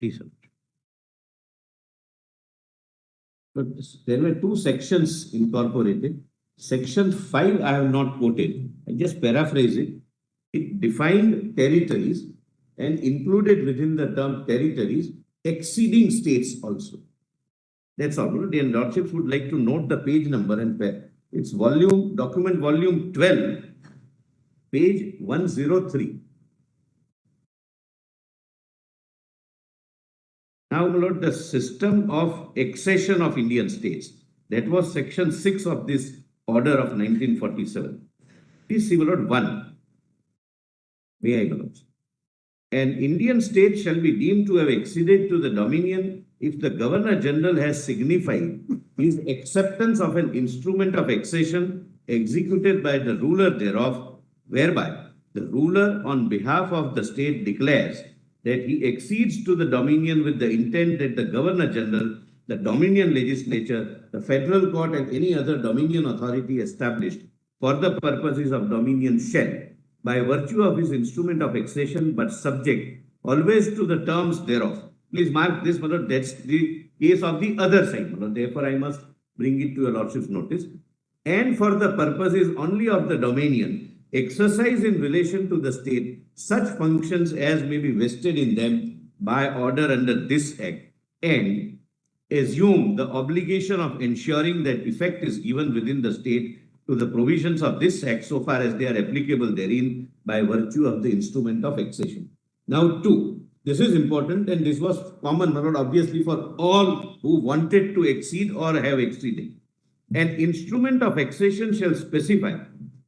Please, sir. But there were two sections incorporated. Section 5 I have not quoted. I just paraphrase it. It defined territories and included within the term territories exceeding states also. That's all. The lordships would like to note the page number and it's document volume 12, page 103. Now, my lord, the system of accession of Indian states. That was section 6 of this order of 1947. Please see, my lord, 1. May I, my lord? An Indian state shall be deemed to have acceded to the dominion if the Governor General has signified his acceptance of an instrument of accession executed by the ruler thereof, whereby the ruler on behalf of the state declares that he accedes to the dominion with the intent that the Governor General, the Dominion Legislature, the Federal Court, and any other Dominion authority established for the purposes of Dominion shall, by virtue of his instrument of accession, but subject always to the terms thereof. Please mark this, my lord, that's the case of the other side, my lord. Therefore, I must bring it to your lordship's notice. And for the purposes only of the dominion, exercise in relation to the state such functions as may be vested in them by order under this act, and assume the obligation of ensuring that effect is given within the state to the provisions of this act so far as they are applicable therein by virtue of the instrument of accession. Now, 2. This is important, and this was common, my lord, obviously for all who wanted to exceed or have exceeded. An instrument of accession shall specify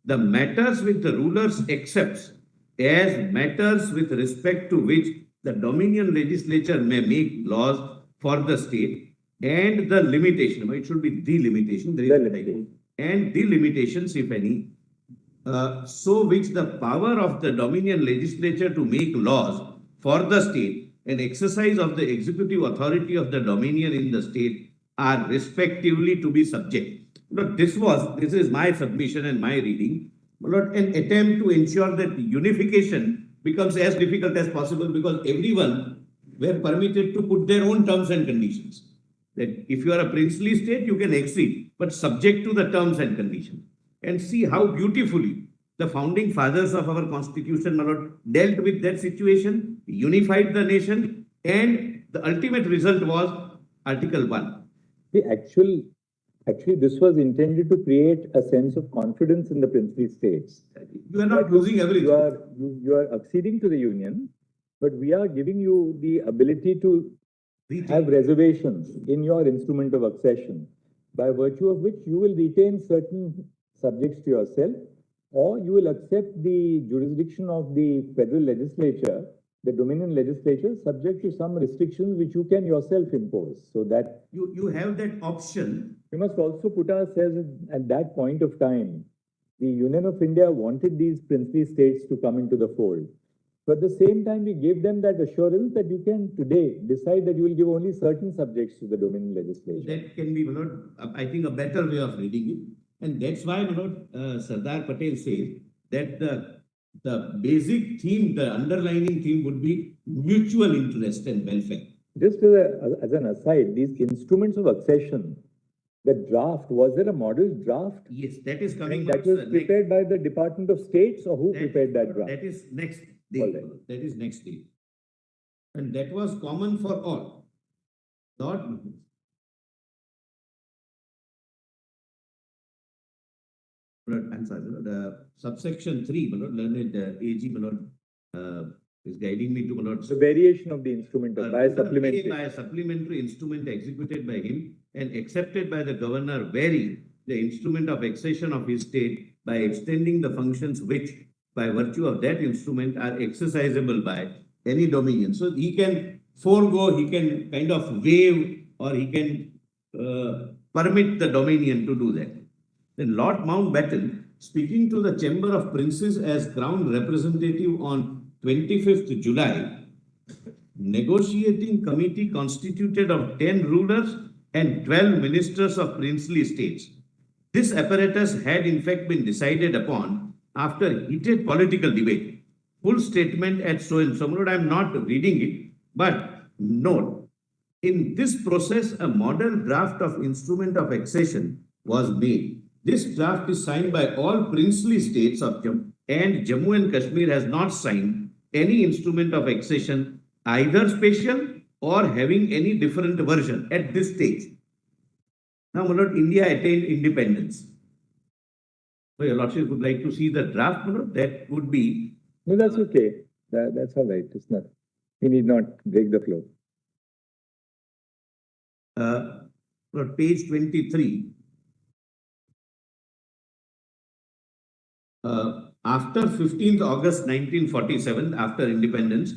the matters which the rulers accepts as matters with respect to which the Dominion Legislature may make laws for the state, and the limitation, it should be the limitation, there is and the limitations, if any, so which the power of the Dominion Legislature to make laws for the state and exercise of the executive authority of the Dominion in the state are respectively to be subject. But this is my submission and my reading, but an attempt to ensure that unification becomes as difficult as possible, because everyone were permitted to put their own terms and conditions. That if you are a princely state, you can exceed, but subject to the terms and conditions. And see how beautifully the founding fathers of our constitution, my lord, dealt with that situation, unified the nation, and the ultimate result was Article 1. Actually, this was intended to create a sense of confidence in the princely states. You are not losing everything. You are acceding to the union, but we are giving you the ability to have reservations in your instrument of accession, by virtue of which you will retain certain subjects to yourself, or you will accept the jurisdiction of the federal legislature, the Dominion Legislature, subject to some restrictions which you can yourself impose. So that you have that option. We must also put ourselves at that point of time. The Union of India wanted these princely states to come into the fold. But at the same time, we gave them that assurance that you can today decide that you will give only certain subjects to the Dominion Legislature. That can be, my lord, I think, a better way of reading it. And that's why, my lord, Sardar Patel says that the basic theme, the underlining theme would be mutual interest and welfare. Just as an aside, these instruments of accession, the draft, was there a model draft? Yes, that is coming. That was prepared by the Department of States, or who prepared that draft? That is next day. Right. That is next day. And that was common for all. Not I'm sorry, the subsection 3, my lord, learned AG, my lord, is guiding me to, my lord. The variation of the instrument by a supplementary. By a supplementary instrument executed by him and accepted by the governor, varying the instrument of accession of his state by extending the functions which, by virtue of that instrument, are exercisable by any dominion. So he can forego, he can kind of waive, or he can permit the dominion to do that. Then Lord Mountbatten, speaking to the Chamber of Princes as Crown Representative on 25th July, negotiating committee constituted of 10 rulers and 12 ministers of princely states. This apparatus had in fact been decided upon after heated political debate. Full statement at so and so. I am not reading it, but Note, in this process, a model draft of instrument of accession was made. This draft is signed by all princely states of Jammu, and Jammu and Kashmir has not signed any instrument of accession, either special or having any different version at this stage. Now, my lord, India attained independence. So, your lordship would like to see the draft, my lord? That would be. No, that's okay. That's all right. It's not. We need not break the flow. Page 23. After 15th August 1947, after independence,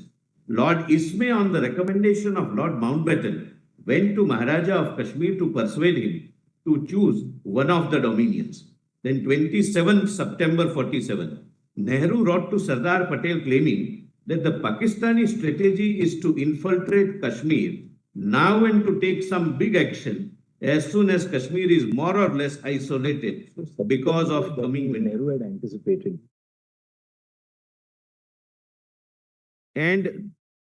Lord Ismay, on the recommendation of Lord Mountbatten, went to Maharaja of Kashmir to persuade him to choose one of the dominions. Then 27th September 47, Nehru wrote to Sardar Patel claiming that the Pakistani strategy is to infiltrate Kashmir now and to take some big action as soon as Kashmir is more or less isolated because of coming winter. Nehru had anticipated. And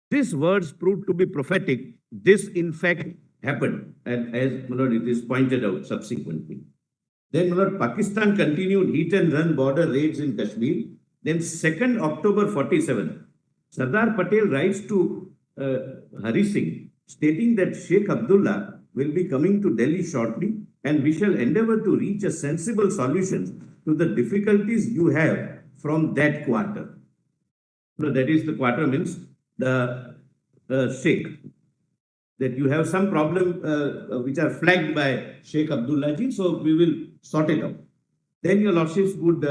these words proved to be prophetic. This, in fact, happened, and as it is pointed out subsequently. Then Pakistan continued hit and run border raids in Kashmir. Then 2nd October 47, Sardar Patel writes to Hari Singh, stating that Sheikh Abdullah will be coming to Delhi shortly, and we shall endeavor to reach a sensible solution to the difficulties you have from that quarter. So that is, the quarter means the Sheikh. That you have some problem which are flagged by Sheikh Abdullah ji, so we will sort it out. Then your lordships would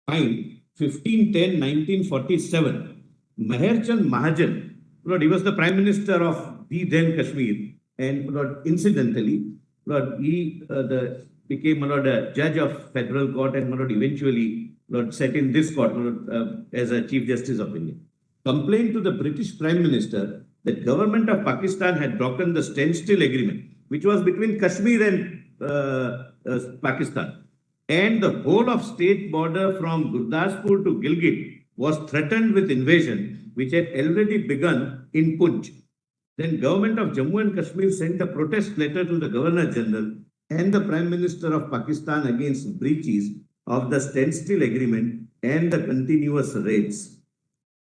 find 15/10/1947, Meherchand Mahajan, Lord, he was the Prime Minister of the then Kashmir, and Lord, incidentally, Lord, he became a judge of federal court, and Lord, eventually Lord, sat in this court as a Chief Justice of India. Complained to the British Prime Minister that government of Pakistan had broken the standstill agreement, which was between Kashmir and Pakistan. And the whole of state border from Gurdaspur to Gilgit was threatened with invasion, which had already begun in Punch. Then government of Jammu and Kashmir sent a protest letter to the Governor General and the Prime Minister of Pakistan against breaches of the standstill agreement and the continuous raids.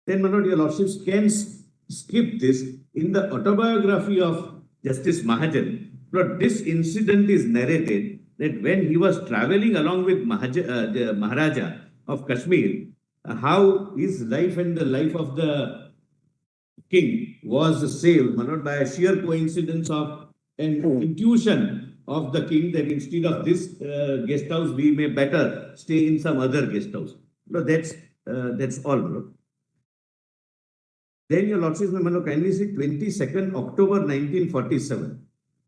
Then, my lord, your lordships can skip this. In the autobiography of Justice Mahajan, Lord, this incident is narrated that when he was traveling along with Maharaja of Kashmir, how his life and the life of the king was saved, my lord, by a sheer coincidence of an intuition of the king that instead of this guest house, we may better stay in some other guest house. So that's all, my lord. Then your lordships may kindly see 22nd October 1947.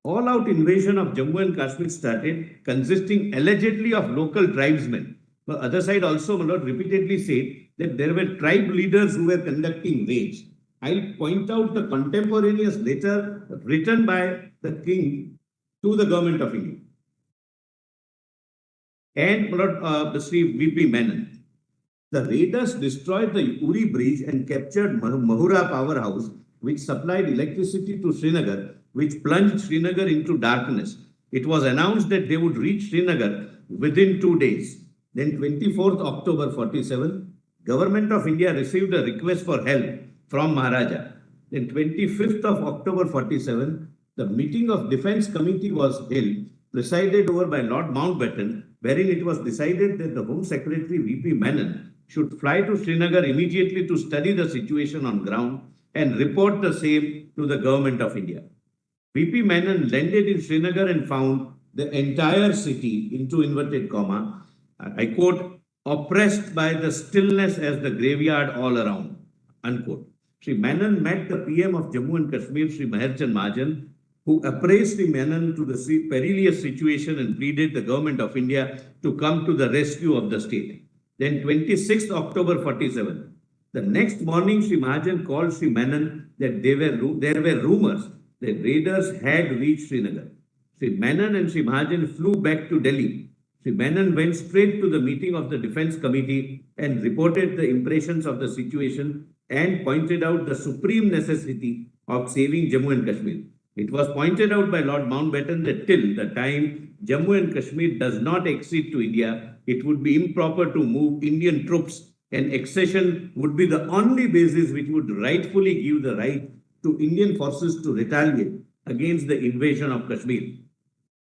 All-out invasion of Jammu and Kashmir started, consisting allegedly of local tribesmen. The other side also, my lord, repeatedly said that there were tribe leaders who were conducting raids. I'll point out the contemporaneous letter written by the king to the government of India. And my lord, Sri V.P. Menon. The raiders destroyed the Uri Bridge and captured Mahura powerhouse, which supplied electricity to Srinagar, which plunged Srinagar into darkness. It was announced that they would reach Srinagar within 2 days. Then 24th October 47, Government of India received a request for help from Maharaja. Then 25th of October 47, the meeting of Defence Committee was held, presided over by Lord Mountbatten, wherein it was decided that the Home Secretary V.P. Menon should fly to Srinagar immediately to study the situation on ground and report the same to the Government of India. V.P. Menon landed in Srinagar and found the entire city, into inverted comma, I quote, oppressed by the stillness as the graveyard all around, unquote. Sri Menon met the PM of Jammu and Kashmir, Sri Meherchand Mahajan, who appraised Sri Menon to the perilous situation and pleaded the Government of India to come to the rescue of the state. Then 26th October 47, the next morning Sri Mahajan called Sri Menon that there were rumors that raiders had reached Srinagar. Sri Menon and Sri Mahajan flew back to Delhi. Sri Menon went straight to the meeting of the Defence Committee and reported the impressions of the situation and pointed out the supreme necessity of saving Jammu and Kashmir. It was pointed out by Lord Mountbatten that till the time Jammu and Kashmir does not accede to India, it would be improper to move Indian troops, and accession would be the only basis which would rightfully give the right to Indian forces to retaliate against the invasion of Kashmir.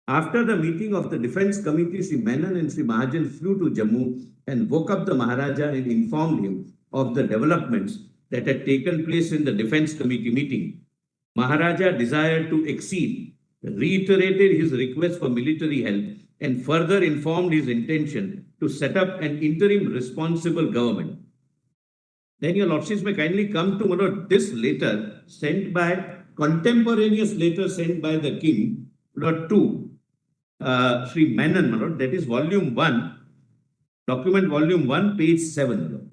After the meeting of the Defence Committee, Sri Menon and Sri Mahajan flew to Jammu and woke up the Maharaja and informed him of the developments that had taken place in the Defence Committee meeting. Maharaja desired to accede, reiterated his request for military help, and further informed his intention to set up an interim responsible government. Then your lordships may kindly come to this letter sent by, contemporaneous letter sent by the king to Sri Menon, that is volume 1, document volume 1, page 7.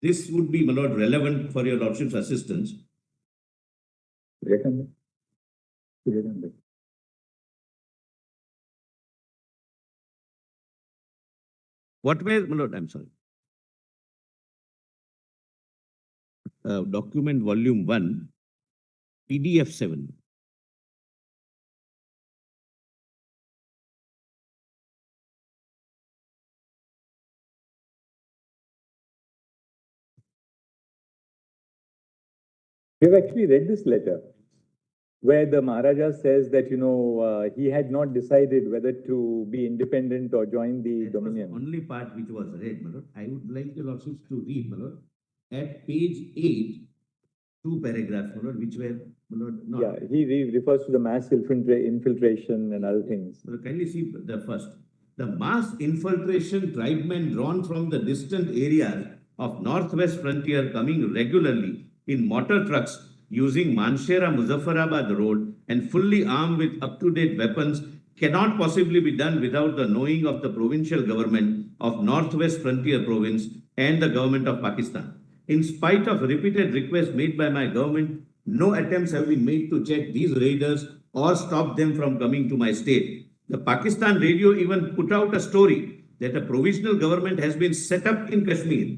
This would be relevant for your lordship's assistance. What way, my lord? I'm sorry. Document volume 1, PDF 7. We have actually read this letter where the Maharaja says that, he had not decided whether to be independent or join the Dominion. Was the only part which was read, my lord. I would like your lordships to read, my lord, at page 8, 2 paragraphs, my lord, which were, my lord, not. Yeah, he refers to the mass infiltration and other things. So kindly see the first. The mass infiltration tribesmen drawn from the distant areas of northwest frontier coming regularly in motor trucks using Manshera-Muzaffarabad road and fully armed with up-to-date weapons cannot possibly be done without the knowing of the provincial government of Northwest Frontier Province and the government of Pakistan. In spite of repeated requests made by my government, no attempts have been made to check these raiders or stop them from coming to my state. The Pakistan radio even put out a story that a provisional government has been set up in Kashmir.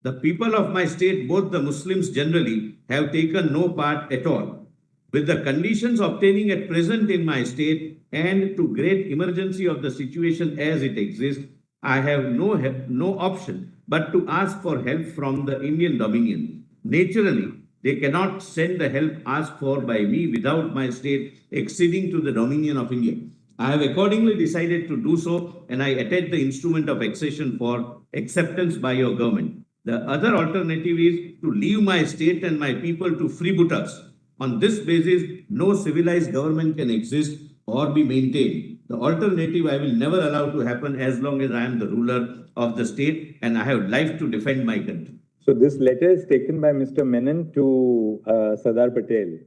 The people of my state, both the Muslims generally, have taken no part at all. With the conditions obtaining at present in my state and to great emergency of the situation as it exists, I have no option but to ask for help from the Indian Dominion. Naturally, they cannot send the help asked for by me without my state acceding to the Dominion of India. I have accordingly decided to do so, and I attach the instrument of accession for acceptance by your government. The other alternative is to leave my state and my people to freebooters. On this basis, no civilized government can exist or be maintained. The alternative I will never allow to happen as long as I am the ruler of the state and I have life to defend my country. So this letter is taken by Mr. Menon to Sardar Patel,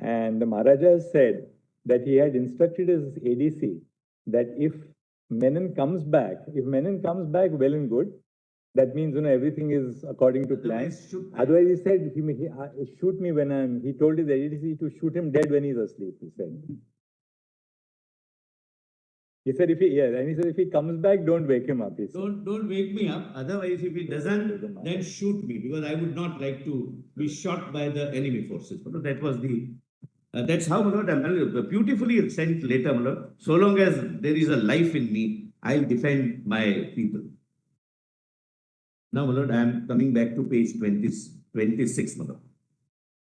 and the Maharaja said that he had instructed his ADC that if Menon comes back, well and good. That means, everything is according to plan. Otherwise, he said, shoot me when he told his ADC to shoot him dead when he's asleep, he said. He said, if he comes back, don't wake him up. Don't wake me up. Otherwise, if he doesn't, then shoot me, because I would not like to be shot by the enemy forces. That was that's how, my lord, beautifully sent later, my lord. So long as there is a life in me, I'll defend my people. Now, my lord, I am coming back to page 26, my lord.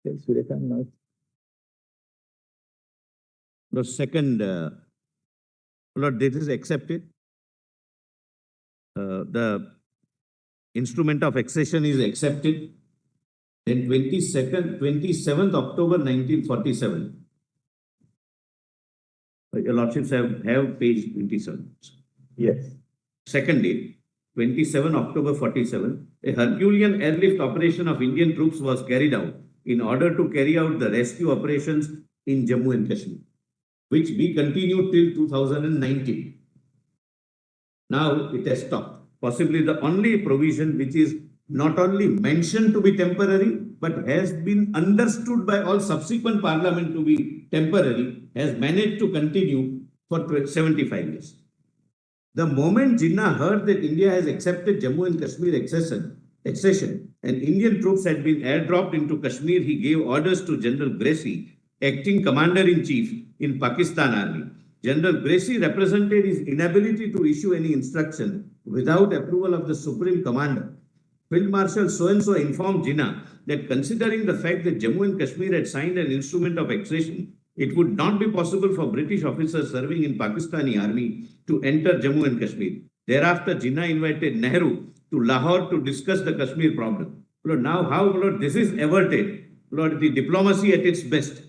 Yes, the second, my lord, this is accepted. The instrument of accession is accepted. Then 27th October 1947. Your lordships have page 27. Yes. Second date. 27 October 47, a Herculean airlift operation of Indian troops was carried out in order to carry out the rescue operations in Jammu and Kashmir, which we continued till 2019. Now it has stopped. Possibly the only provision which is not only mentioned to be temporary, but has been understood by all subsequent parliament to be temporary, has managed to continue for 75 years. The moment Jinnah heard that India has accepted Jammu and Kashmir accession, accession and Indian troops had been airdropped into Kashmir, he gave orders to General Gracie, acting commander-in-chief in Pakistan Army. General Gracie represented his inability to issue any instruction without approval of the Supreme Commander. Field Marshal so-and-so informed Jinnah that considering the fact that Jammu and Kashmir had signed an instrument of accession, it would not be possible for British officers serving in Pakistani army to enter Jammu and Kashmir. Thereafter, Jinnah invited Nehru to Lahore to discuss the Kashmir problem. Now, how this is averted? The diplomacy at its best.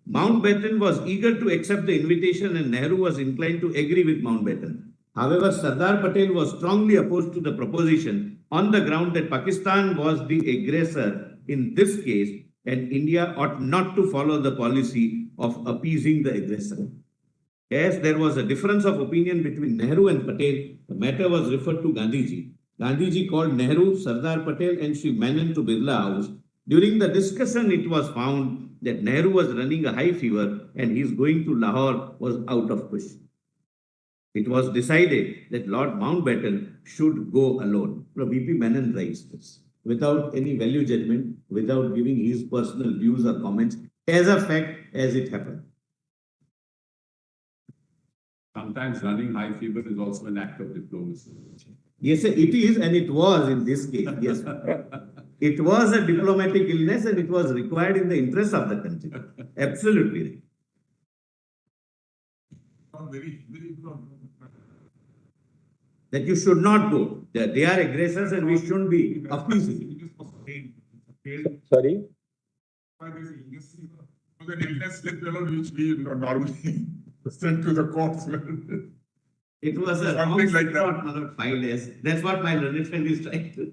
Mountbatten was eager to accept the invitation and Nehru was inclined to agree with Mountbatten. However, Sardar Patel was strongly opposed to the proposition on the ground that Pakistan was the aggressor in this case and India ought not to follow the policy of appeasing the aggressor. As there was a difference of opinion between Nehru and Patel, the matter was referred to Gandhiji. Gandhiji called Nehru, Sardar Patel and Sri Menon to Birla House. During the discussion, it was found that Nehru was running a high fever and his going to Lahore was out of question. It was decided that Lord Mountbatten should go alone. V.P. Menon writes this without any value judgment, without giving his personal views or comments, as a fact as it happened. Sometimes running high fever is also an act of diplomacy. Yes, it is, and it was in this case. Yes, it was a diplomatic illness, and it was required in the interest of the country. Absolutely right. That you should not go. That they are aggressors, and we shouldn't be appeasing. Sorry. The illness slip which we normally send to the courts. It was a something like that. Not 5 days. That's what my learned friend is trying to.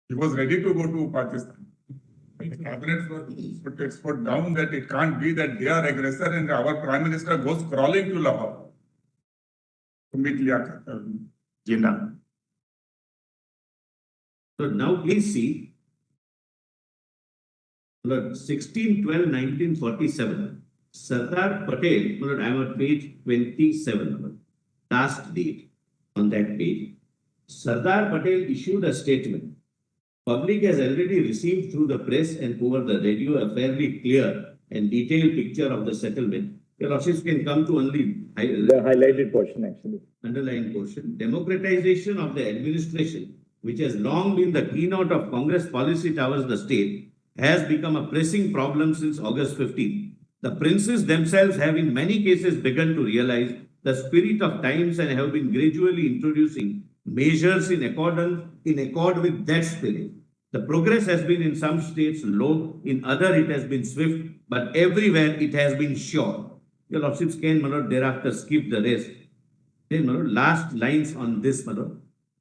He was ready to go to Pakistan. Cabinet put its foot down that it can't be that they are aggressor and our Prime Minister goes crawling to Lahore to meet Jinnah. So now please see 16/12/1947. Sardar Patel, I am at page 27, last date on that page. Sardar Patel issued a statement. Public has already received through the press and over the radio a fairly clear and detailed picture of the settlement. Your Lordships can come to only the highlighted portion actually. Underlying portion. Democratization of the administration, which has long been the keynote of Congress policy towards the state, has become a pressing problem since August 15. The princes themselves have in many cases begun to realize the spirit of times and have been gradually introducing measures in accord with that spirit. The progress has been in some states low, in other it has been swift, but everywhere it has been sure. Your Lordships can thereafter skip the rest. Then last lines on this.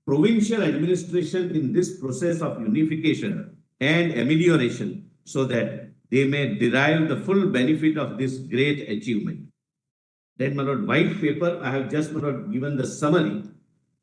Provincial administration in this process of unification and amelioration so that they may derive the full benefit of this great achievement. Then, white paper, I have just given the summary.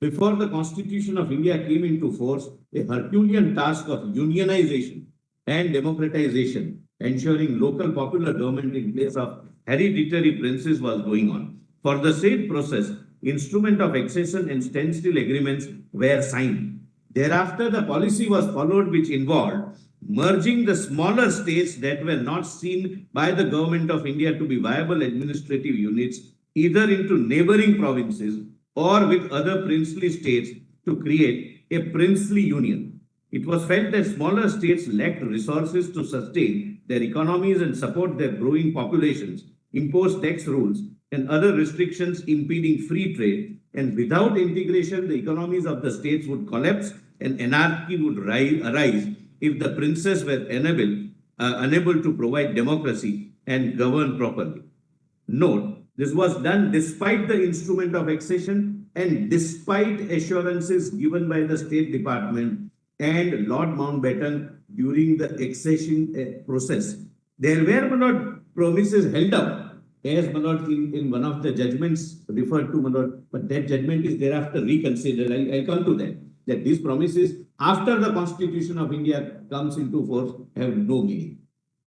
Before the Constitution of India came into force, a Herculean task of unionization and democratization, ensuring local popular government in place of hereditary princes was going on. For the said process, instrument of accession and standstill agreements were signed. Thereafter, the policy was followed which involved merging the smaller states that were not seen by the government of India to be viable administrative units either into neighboring provinces or with other princely states to create a princely union. It was felt that smaller states lacked resources to sustain their economies and support their growing populations, impose tax rules and other restrictions impeding free trade, and without integration, the economies of the states would collapse and anarchy would arise if the princes were unable to provide democracy and govern properly. Note, this was done despite the instrument of accession and despite assurances given by the State Department and Lord Mountbatten during the accession process. There were not promises held out, as in one of the judgments referred to, but that judgment is thereafter reconsidered. I'll come to that. That these promises after the Constitution of India comes into force have no meaning.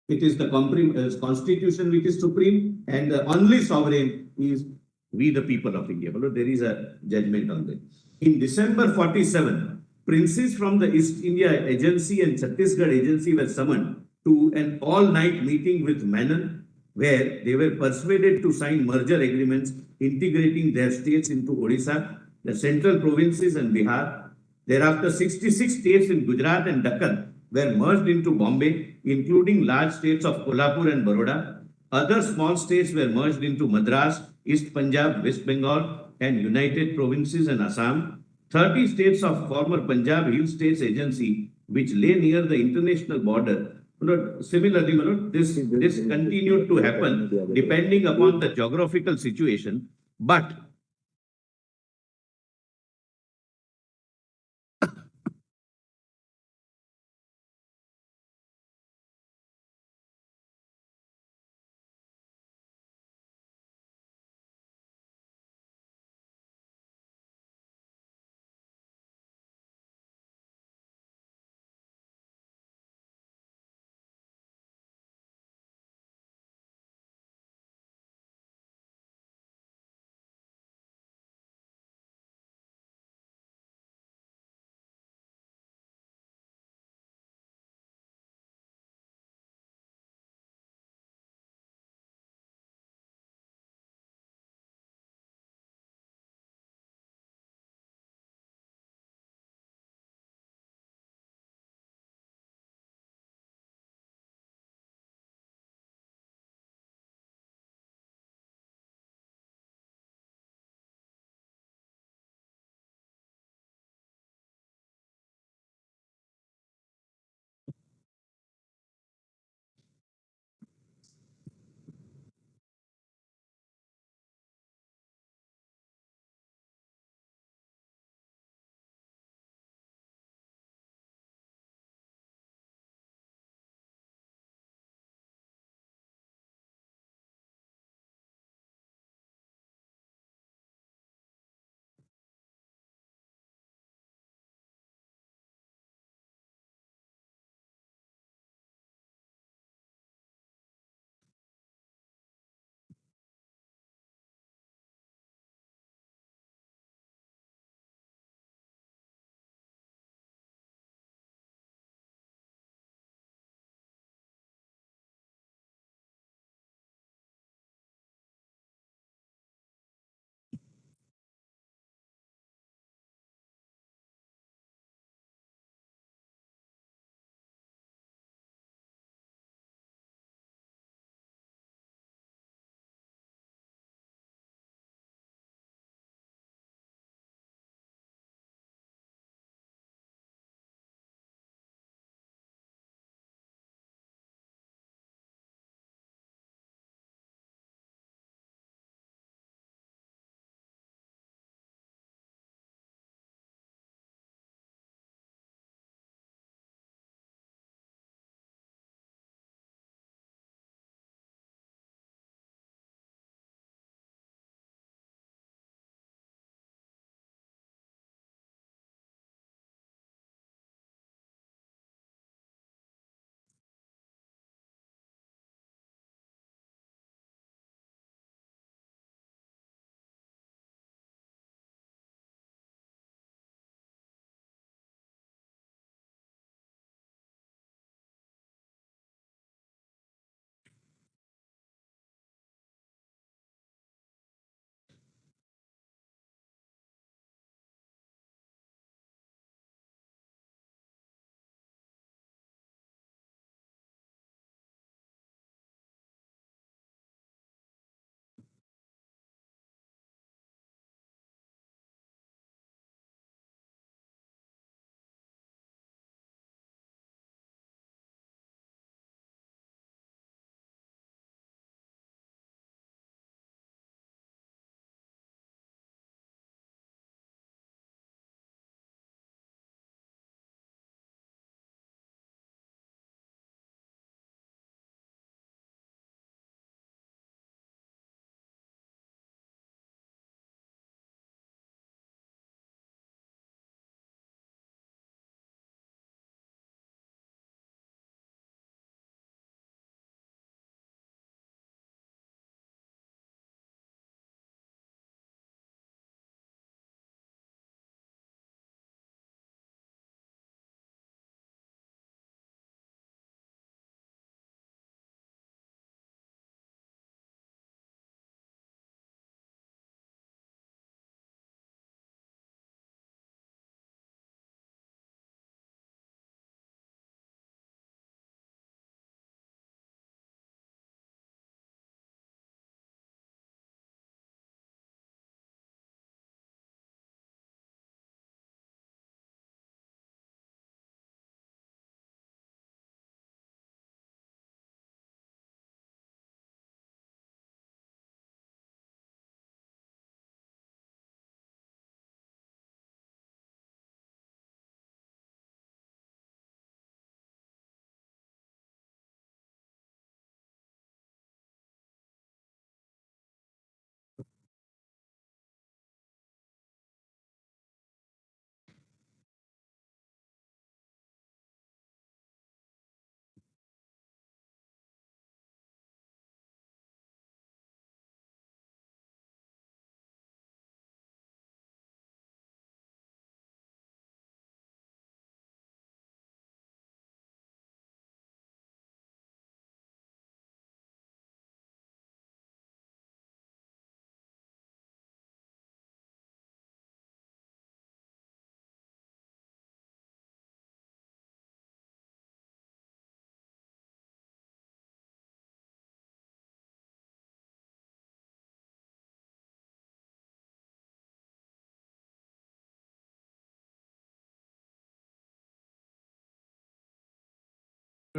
It is the Constitution which is supreme and the only sovereign is we the people of India. There is a judgment on that. In December 47, princes from the East India Agency and Chhattisgarh Agency were summoned to an all-night meeting with Menon, where they were persuaded to sign merger agreements integrating their states into Odisha, the central provinces and Bihar. Thereafter, 66 states in Gujarat and Deccan were merged into Bombay, including large states of Kolhapur and Baroda. Other small states were merged into Madras, East Punjab, West Bengal, and United Provinces and Assam. 30 states of former Punjab Hill States Agency, which lay near the international border. Similarly, this continued to happen depending upon the geographical situation, but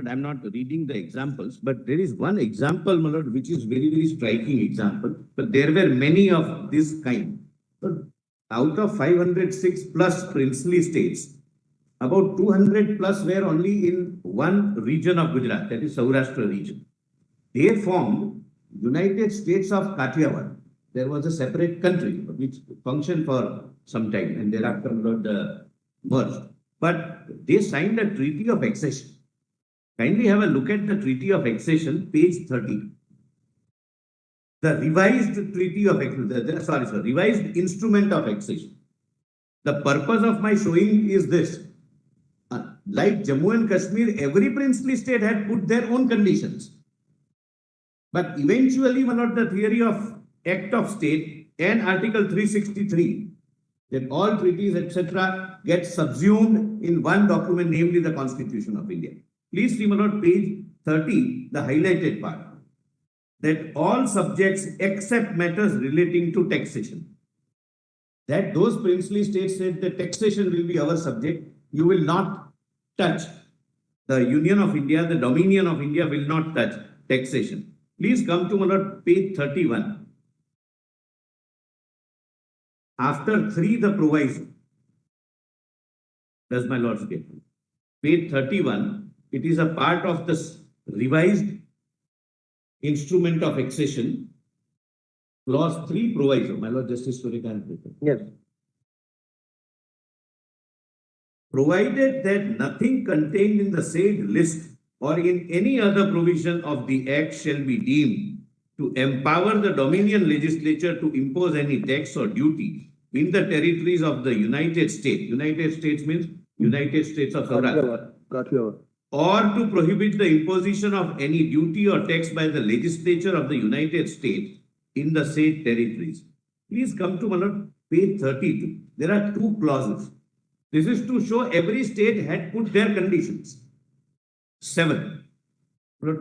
But I'm not reading the examples, but there is one example, my lord, which is very, very striking example. But there were many of this kind. But out of 506 plus princely states, about 200 plus were only in one region of Gujarat, that is Saurashtra region. They formed United States of Kathiawar. There was a separate country which functioned for some time and thereafter merged. But they signed a treaty of accession. Kindly have a look at the treaty of accession, page 30. The revised treaty of accession, revised instrument of accession. The purpose of my showing is this. Like Jammu and Kashmir, every princely state had put their own conditions. But eventually, one of the theory of Act of State and Article 363, that all treaties, etc., get subsumed in one document, namely the Constitution of India. Please see, my lord, page 30, the highlighted part, that all subjects except matters relating to taxation. That those princely states said that taxation will be our subject, you will not touch. The Union of India, the Dominion of India will not touch taxation. Please come to, my lord, page 31. After 3, the proviso. Does my lord's get? Page 31, it is a part of the revised instrument of accession. Clause 3, proviso. My lord, Justice Surya. Yes. Provided that nothing contained in the said list or in any other provision of the Act shall be deemed to empower the Dominion legislature to impose any tax or duty in the territories of the United States. United States means United States of Saurashtra. Or to prohibit the imposition of any duty or tax by the legislature of the United States in the said territories. Please come to, my lord, page 32. There are 2 clauses. This is to show every state had put their conditions. 7.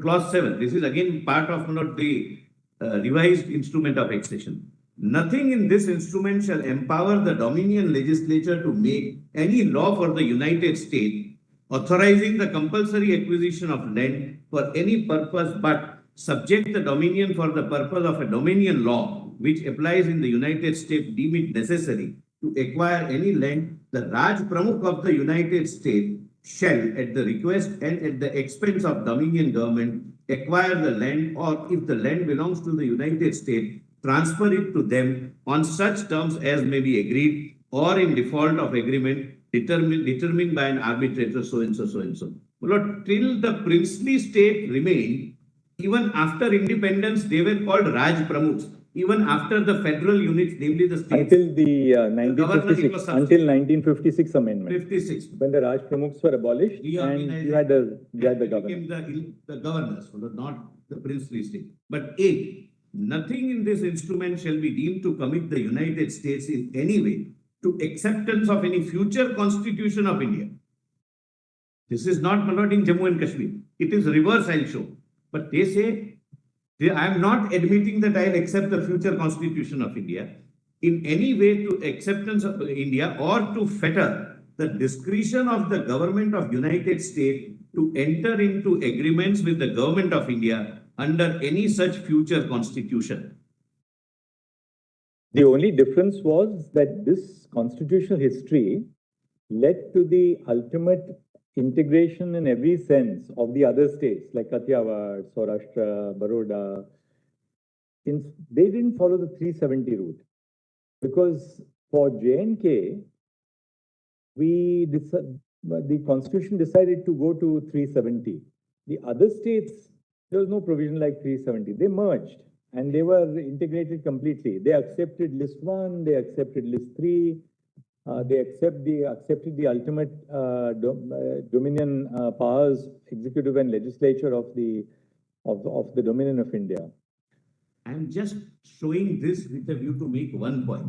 Clause 7. This is again part of the revised instrument of accession. Nothing in this instrument shall empower the Dominion legislature to make any law for the United States authorizing the compulsory acquisition of land for any purpose but subject the Dominion for the purpose of a Dominion law which applies in the United States deem it necessary to acquire any land. The Raj Pramukh of the United States shall, at the request and at the expense of Dominion government, acquire the land, or if the land belongs to the United States, transfer it to them on such terms as may be agreed or in default of agreement determined by an arbitrator so and so, so and so. Well, till the princely state remained, even after independence, they were called Raj Pramukhs. Even after the federal units, namely the states. Until the 1956 amendment. 56. When the Raj Pramukhs were abolished and you had the governor. Became the governors, not the princely state. But 8, nothing in this instrument shall be deemed to commit the United States in any way to acceptance of any future constitution of India. This is not, my lord, in Jammu and Kashmir. It is reverse, I'll show. But they say, I am not admitting that I'll accept the future constitution of India in any way to acceptance of India or to fetter the discretion of the government of United States to enter into agreements with the government of India under any such future constitution. The only difference was that this constitutional history led to the ultimate integration in every sense of the other states like Kathiawar, Saurashtra, Baroda. They didn't follow the 370 route because for J&K, the constitution decided to go to 370. The other states, there was no provision like 370. They merged and they were integrated completely. They accepted list 1, they accepted list 3. They accepted the ultimate dominion powers, executive and legislature of the Dominion of India. I am just showing this with a view to make one point,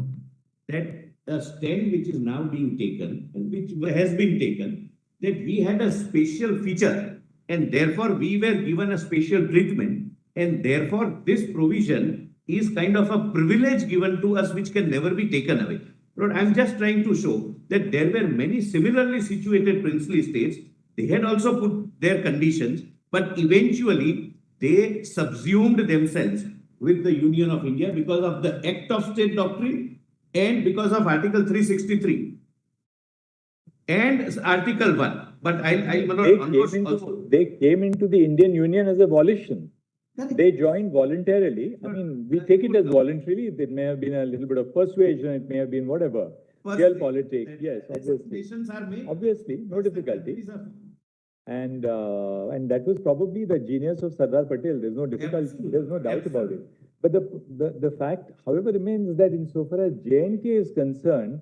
that a stand which is now being taken and which has been taken, that we had a special feature and therefore we were given a special treatment, and therefore this provision is kind of a privilege given to us which can never be taken away. Lord, I'm just trying to show that there were many similarly situated princely states They had also put their conditions, but eventually they subsumed themselves with the Union of India because of the Act of State doctrine and because of Article 363 and Article 1. But they came into the Indian Union as a volition. Correct. They joined voluntarily. I mean, we take it as voluntarily. It may have been a little bit of persuasion. It may have been whatever. Real politics. Yes, obviously. Are made. Obviously, no difficulty. And that was probably the genius of Sardar Patel. There's no difficulty. Absolutely. There's no doubt about it. But the fact, however, remains that insofar as J&K is concerned,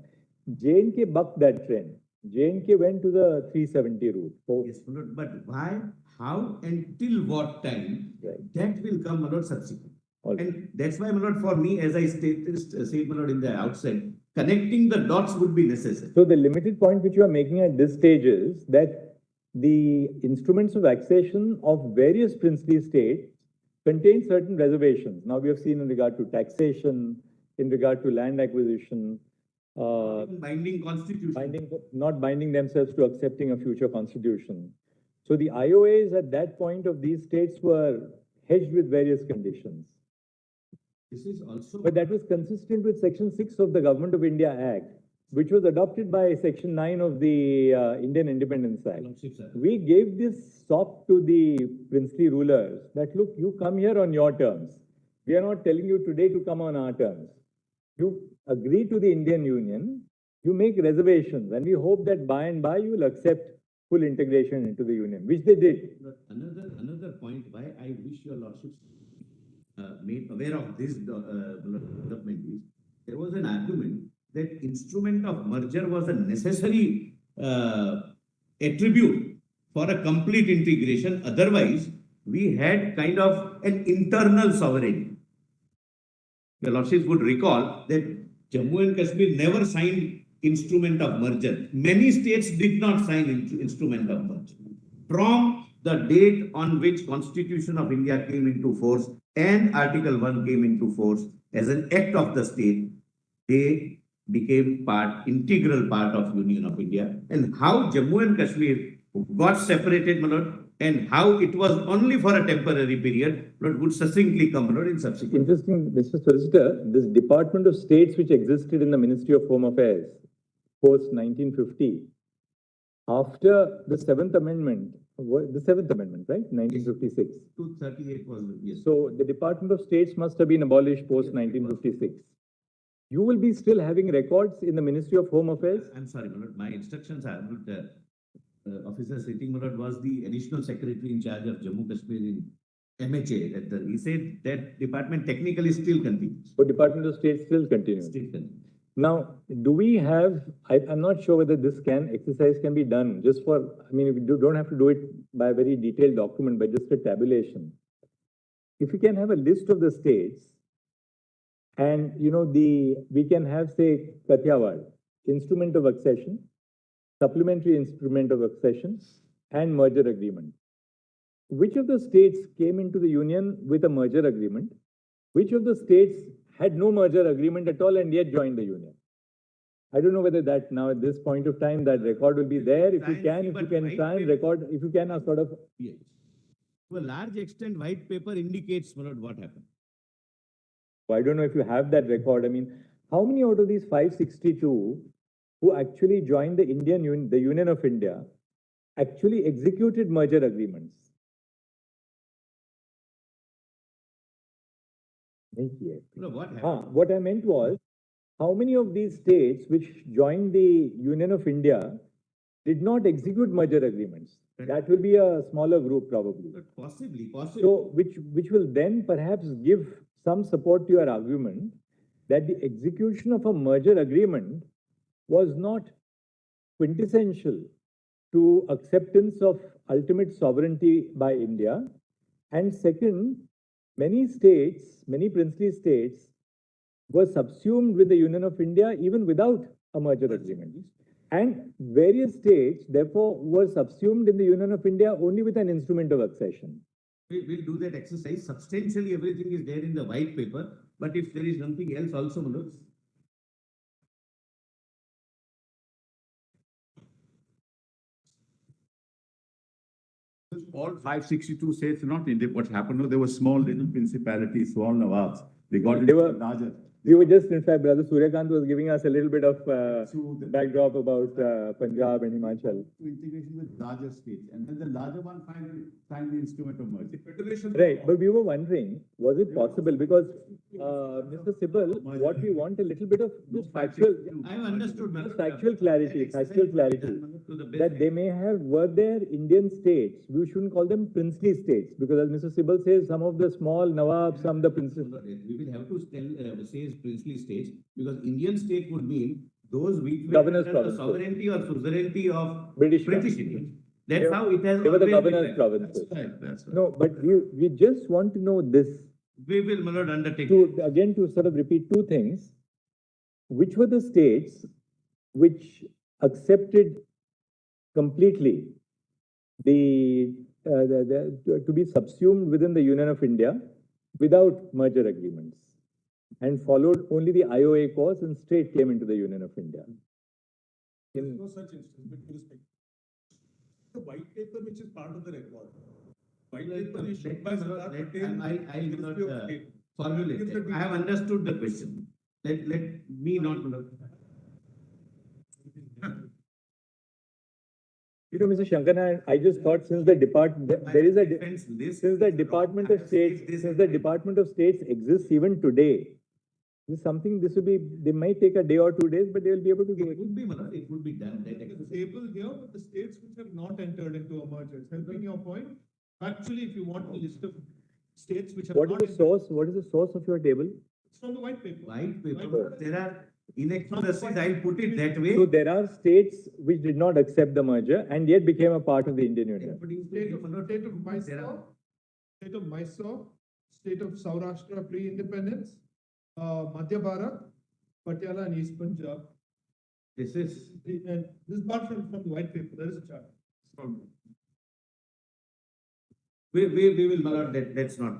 J&K bucked that trend. J&K went to the 370 route. So, yes, but why, how, and till what time? Right. That will come, my lord, subsequent. Right. And that's why, my lord, for me, as I said, my lord, in the outset, connecting the dots would be necessary. So the limited point which you are making at this stage is that the instruments of accession of various princely states contain certain reservations. Now we have seen in regard to taxation, in regard to land acquisition, Binding constitution. not binding themselves to accepting a future constitution. So the IOAs at that point of these states were hedged with various conditions. This is also. But that was consistent with Section 6 of the Government of India Act, which was adopted by Section 9 of the Indian Independence Act. We gave this sop to the princely rulers that, look, you come here on your terms. We are not telling you today to come on our terms. You agree to the Indian Union, you make reservations, and we hope that by and by you will accept full integration into the Union, which they did. Another point why I wish your lordship made aware of this development is there was an argument that instrument of merger was a necessary attribute for a complete integration. Otherwise, we had kind of an internal sovereignty. Your lordships would recall that Jammu and Kashmir never signed instrument of merger. Many states did not sign instrument of merger. From the date on which Constitution of India came into force and Article 1 came into force as an act of the state, they became integral part of Union of India. And how Jammu and Kashmir got separated, my lord, and how it was only for a temporary period, but would succinctly come, Lord, in subsequent. Interesting, Mr. Solicitor, this Department of States which existed in the Ministry of Home Affairs post 1950, after the Seventh Amendment, right, 1956. 238 was, yes. So the Department of States must have been abolished post 1956. You will be still having records in the Ministry of Home Affairs? I'm sorry, my lord, my instructions are, officer sitting, my lord, was the additional secretary in charge of Jammu Kashmir in MHA. He said that department technically still continues. So Department of State still continues. Still continues. Now, do we have, I'm not sure whether this exercise can be done just for, I mean, we don't have to do it by a very detailed document, but just a tabulation. If we can have a list of the states and, we can have, say, Kathiawar, instrument of accession, supplementary instrument of accession, and merger agreement. Which of the states came into the union with a merger agreement? Which of the states had no merger agreement at all and yet joined the union? I don't know whether that now at this point of time that record will be there. If you can try and record, if you can sort of. Yes. To a large extent, white paper indicates what happened. I don't know if you have that record. I mean, how many out of these 562 who actually joined the the Union of India, actually executed merger agreements? No, what happened? What I meant was, how many of these states which joined the Union of India did not execute merger agreements? That will be a smaller group probably. But possibly. So, which will then perhaps give some support to your argument that the execution of a merger agreement was not quintessential to acceptance of ultimate sovereignty by India. And second, many states, many princely states were subsumed with the Union of India even without a merger agreement. And various states, therefore, were subsumed in the Union of India only with an instrument of accession. We'll do that exercise. Substantially, everything is there in the white paper. But if there is something else also, Manoj, All 562 states, not India, what happened, no, there were small little principalities, small nawabs. They got They into were- larger. We were just, in fact, Brother Suryakant was giving us a little bit of backdrop about Punjab and Himachal. To integration with larger states, and then the larger one finally signed the instrument of merger. Federation. Right, but we were wondering, was it possible? Because, Mr. Sibal, what we want a little bit of just factual, I have understood, just factual clarity, that they may have, were there Indian states, we shouldn't call them princely states, because as Mr. Sibal says, some of the small Nawab, some the princes. We will have to say princely states, because Indian state would mean those which were Governors' under the provinces. sovereignty or suzerainty of British India. That's They- how it has. They were the always been governors' like. provinces. That's right. No, but we just want to know this, We will not undertake. again, to sort of repeat two things. Which were the states which accepted completely to be subsumed within the Union of India without merger agreements, and followed only the IOA course and straight came into the Union of India? No such instance, with respect. The white paper which is part of the record. White paper issued by Sardar Patel. I will not Ministry of State. formulate it. I have understood the question. Let me not. You know, Mr. Shankana, I just thought since the department, there is a, Defense list since the is Department wrong. of I have said States, this- since the Department of States exists even today, this is something, this will be, they might take a day or 2 days, but they will be able to do It it. would be, Manoj, it would be done. There is a table here, but the states which have not entered into a merger, helping your point. Actually, if you want a list of states which have What not. is the source, what is the source of your table? It's from the white paper. White paper, there are inaccuracies, I'll put it that way. So there are states which did not accept the merger and yet became a part of the Indian Union. State of Mysore, state of Mysore, state of Saurashtra pre-independence, Madhya Bharat, Patiala and East Punjab. This is, And this is part from the white paper, there is a chart. we will not, that's not,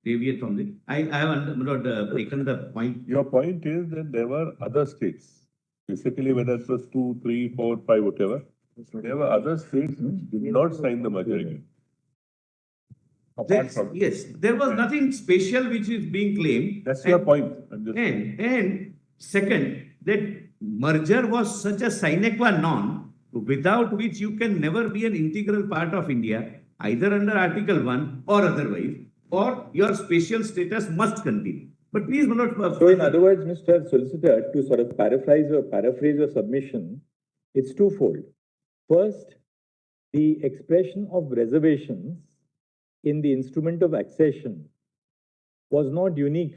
deviate from it. I have not taken the point. Your point is that there were other states, basically whether it was 2, 3, 4, 5, whatever. There were other states which did not sign the merger agreement. Apart from, Yes, there was nothing special which is being claimed. that's your point. I'm just- And second, that merger was such a sine qua non, without which you can never be an integral part of India, either under Article 1 or otherwise, or your special status must continue. But please do not. So in other words, Mr. Solicitor, to sort of paraphrase your submission, it's twofold. First, the expression of reservations in the instrument of accession was not unique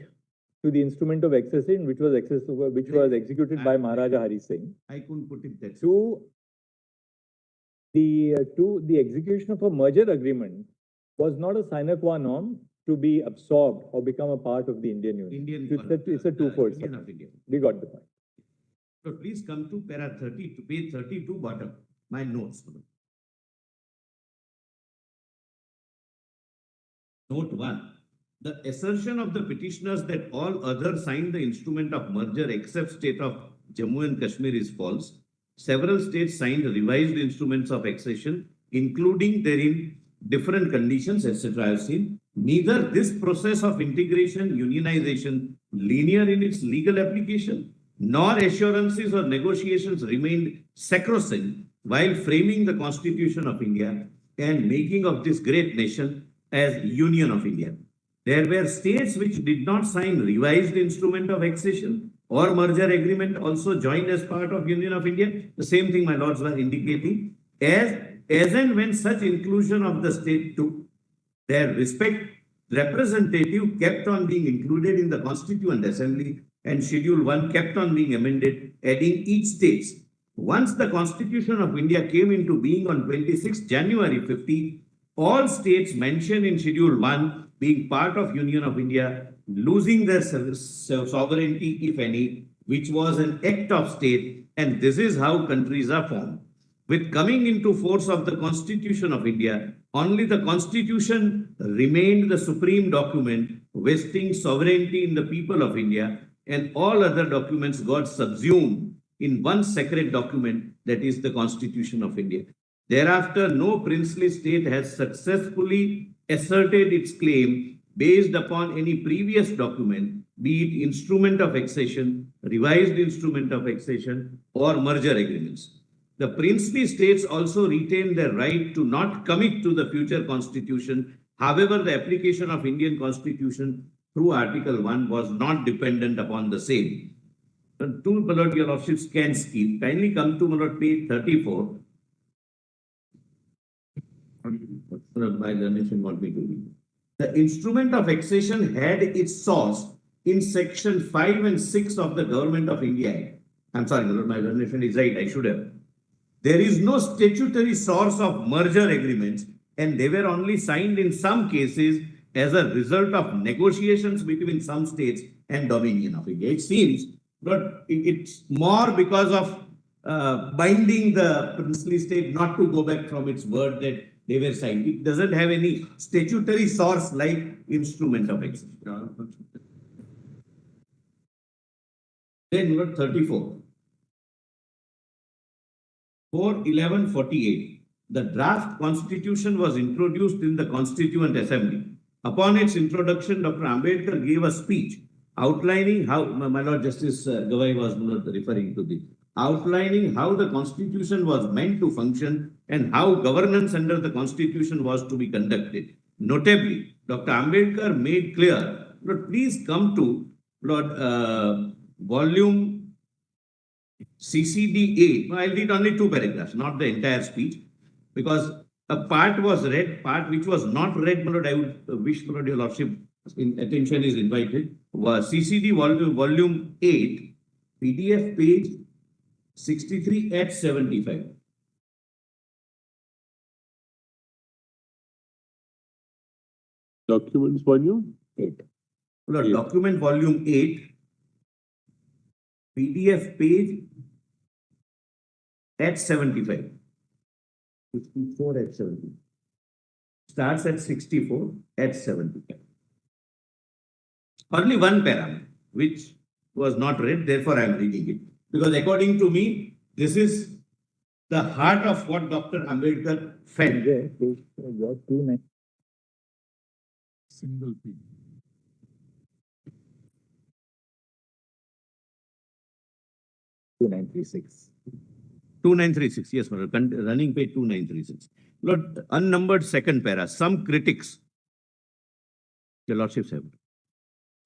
to the instrument of accession which was executed by Maharaja Hari Singh. I couldn't put it that way. To the execution of a merger agreement was not a sine qua non to be absorbed or become a part of the Indian Union. It's a twofold. Union of India. We got the point. So please come to para 30, to page 32 bottom, my notes. Note 1. The assertion of the petitioners that all others signed the instrument of merger except state of Jammu and Kashmir is false. Several states signed revised instruments of accession, including therein different conditions, etc. I have seen. Neither this process of integration, unionization, linear in its legal application, nor assurances or negotiations remained sacrosanct while framing the Constitution of India and making of this great nation as Union of India. There were states which did not sign revised instrument of accession or merger agreement also joined as part of Union of India. The same thing my lords were indicating. As and when such inclusion of the state took their respect, representative kept on being included in the Constituent Assembly and Schedule 1 kept on being amended, adding each state. Once the Constitution of India came into being on 26 January 50, all states mentioned in Schedule 1 being part of Union of India, losing their sovereignty, if any, which was an act of state, and this is how countries are formed. With coming into force of the Constitution of India, only the Constitution remained the supreme document vesting sovereignty in the people of India, and all other documents got subsumed in one sacred document, that is the Constitution of India. Thereafter, no princely state has successfully asserted its claim based upon any previous document, be it instrument of accession, revised instrument of accession, or merger agreements. The princely states also retain their right to not commit to the future constitution. However, the application of Indian constitution through Article 1 was not dependent upon the same. Two Malad, your lordships can skip. Kindly come to Malad page 34. My learnation want me to read. The instrument of accession had its source in section 5 and 6 of the Government of India Act. I'm sorry, my learnation is right, I should have. There is no statutory source of merger agreements, and they were only signed in some cases as a result of negotiations between some states and Dominion of India. It seems, but it's more because of binding the princely state not to go back from its word that they were signed. It doesn't have any statutory source like instrument of accession. Then note 34. 4/11/48. The draft constitution was introduced in the Constituent Assembly. Upon its introduction, Dr. Ambedkar gave a speech outlining how, my Lord Justice Gawai was referring to this, outlining how the constitution was meant to function and how governance under the constitution was to be conducted. Notably, Dr. Ambedkar made clear, Lord, please come to Lord volume CCD 8. No, I'll read only 2 paragraphs, not the entire speech, because a part was read, part which was not read, my Lord, I would wish, my Lord, your lordship, attention is invited. Was CCD volume 8, PDF page 63 at 75. Documents volume 8. Lord, document volume 8, PDF page at 75. 64 at 70. Starts at 64 at 75. Only one paragraph, which was not read, therefore I am reading it. Because according to me, this is the heart of what Dr. Ambedkar felt. Single P. 2936. 2936, yes, my Lord. Running page 2936. Lord, unnumbered second para. Some critics, your lordships have.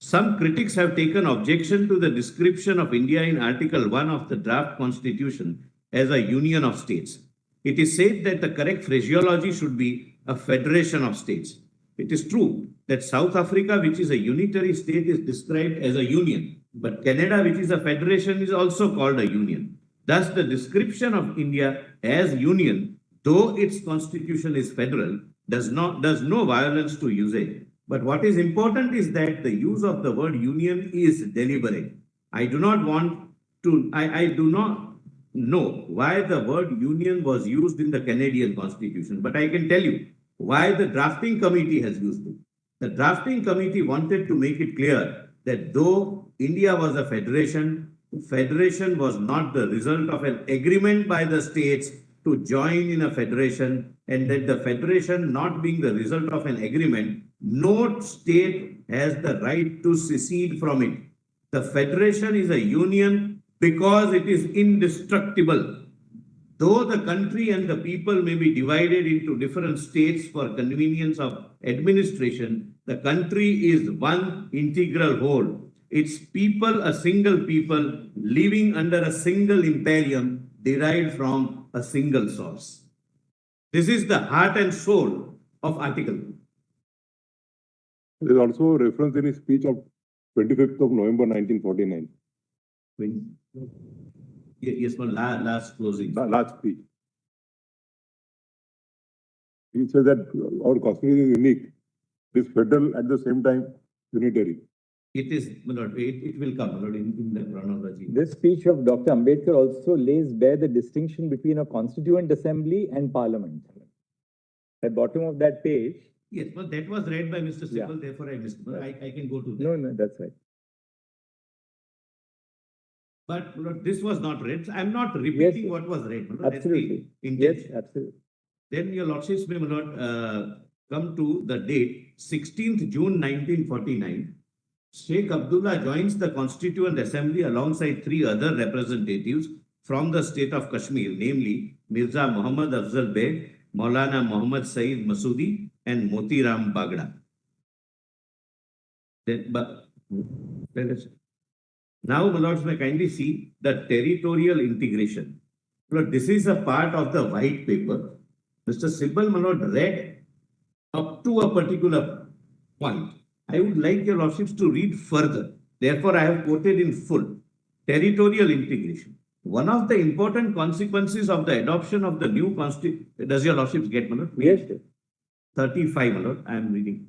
Some critics have taken objection to the description of India in Article 1 of the draft constitution as a union of states. It is said that the correct phraseology should be a federation of states. It is true that South Africa, which is a unitary state, is described as a union, but Canada, which is a federation, is also called a union. Thus, the description of India as union, though its constitution is federal, does no violence to usage. But what is important is that the use of the word union is deliberate. I do not know why the word union was used in the Canadian Constitution, but I can tell you why the drafting committee has used it. The drafting committee wanted to make it clear that though India was a federation, federation was not the result of an agreement by the states to join in a federation, and that the federation not being the result of an agreement, no state has the right to secede from it. The federation is a union because it is indestructible. Though the country and the people may be divided into different states for convenience of administration, the country is one integral whole. Its people a single people living under a single imperium derived from a single source. This is the heart and soul of Article 2. There is also a reference in his speech of 25th of November 1949. Yes, one last closing. Last speech. He says that our constitution is unique. It is federal at the same time unitary. It is, my Lord, it will come, my Lord, in the chronology. This speech of Dr. Ambedkar also lays bare the distinction between a constituent assembly and parliament. At bottom of that page. Yes, but that was read by Mr. Sibal, Yeah. therefore I missed. But I can go to that. No, that's right. But Lord, this was not read. I'm not repeating Yes, what was read. Lord. absolutely. That's the intention. Yes, absolutely. Then your lordships may not come to the date 16th June 1949. Sheikh Abdullah joins the Constituent Assembly alongside three other representatives from the state of Kashmir, namely Mirza Muhammad Afzal Beg, Maulana Muhammad Saeed Masoodi, and Motiram Bagda. Now, my lords, may kindly see the territorial integration. Lord, this is a part of the white paper. Mr. Sibbal, my lord, read up to a particular point. I would like your lordships to read further. Therefore, I have quoted in full. Territorial integration. One of the important consequences of the adoption of the new constitution. Does your lordships get, my lord? Yes, sir. 35, my lord, I am reading.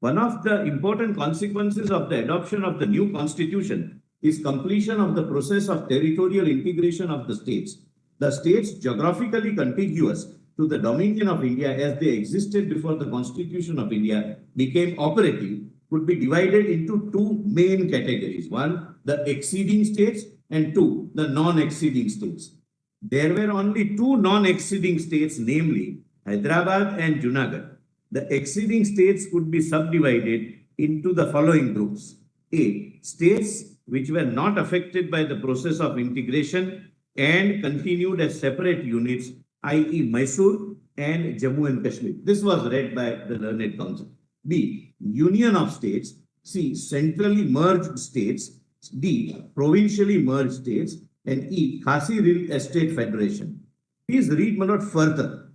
One of the important consequences of the adoption of the new constitution is completion of the process of territorial integration of the states. The states geographically contiguous to the dominion of India as they existed before the Constitution of India became operative could be divided into two main categories. One, the exceeding states, and two, the non-exceeding states. There were only two non-exceeding states, namely Hyderabad and Junagadh. The exceeding states could be subdivided into the following groups. A, states which were not affected by the process of integration and continued as separate units, i.e. Mysore and Jammu and Kashmir. This was read by the Learned Council. B, union of states. C, centrally merged states. D, provincially merged states. And E, Khasi Real Estate Federation. Please read, my lord, further.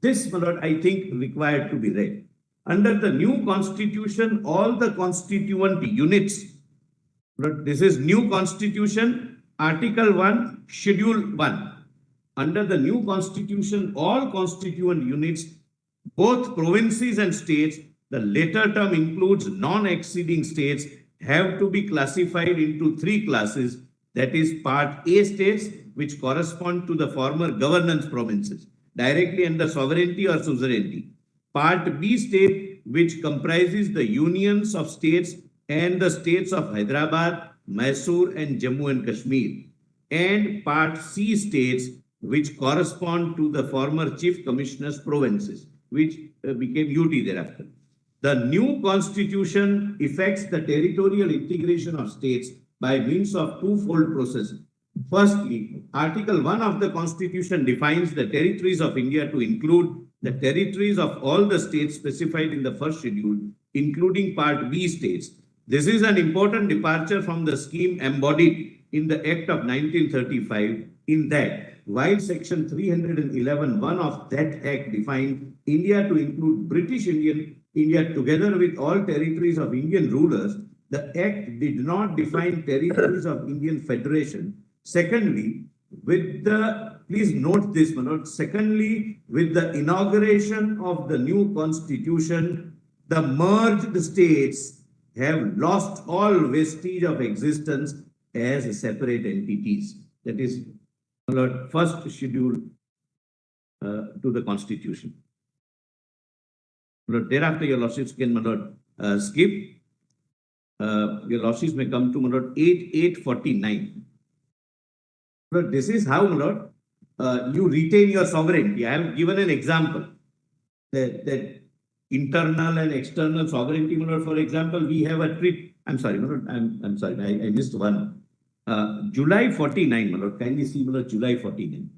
This, my lord, I think required to be read. Under the new constitution, all the constituent units, this is new constitution, Article 1, Schedule 1. Under the new constitution, all constituent units, both provinces and states, the later term includes non-exceeding states, have to be classified into three classes. That is Part A states, which correspond to the former governance provinces, directly under sovereignty or suzerainty. Part B state, which comprises the unions of states and the states of Hyderabad, Mysore, and Jammu and Kashmir. And Part C states, which correspond to the former chief commissioners' provinces, which became UT thereafter. The new constitution effects the territorial integration of states by means of twofold process. Firstly, Article 1 of the Constitution defines the territories of India to include the territories of all the states specified in the first schedule, including Part B states. This is an important departure from the scheme embodied in the Act of 1935, in that while Section 311(1) of that Act defined India to include British India together with all territories of Indian rulers, the Act did not define territories of Indian Federation. Secondly, please note this, Manoj. Secondly, with the inauguration of the new constitution, the merged states have lost all vestige of existence as separate entities. That is, Manoj, first schedule to the constitution. Manoj, thereafter, your lordships can, Manoj, skip. Your lordships may come to, Manoj, 8849. This is how, my lord, you retain your sovereignty. I have given an example that internal and external sovereignty, my lord. For example, we have a treaty. I'm sorry, my lord. I'm sorry. I missed one. July 49, my lord. Kindly see, my lord, July 49.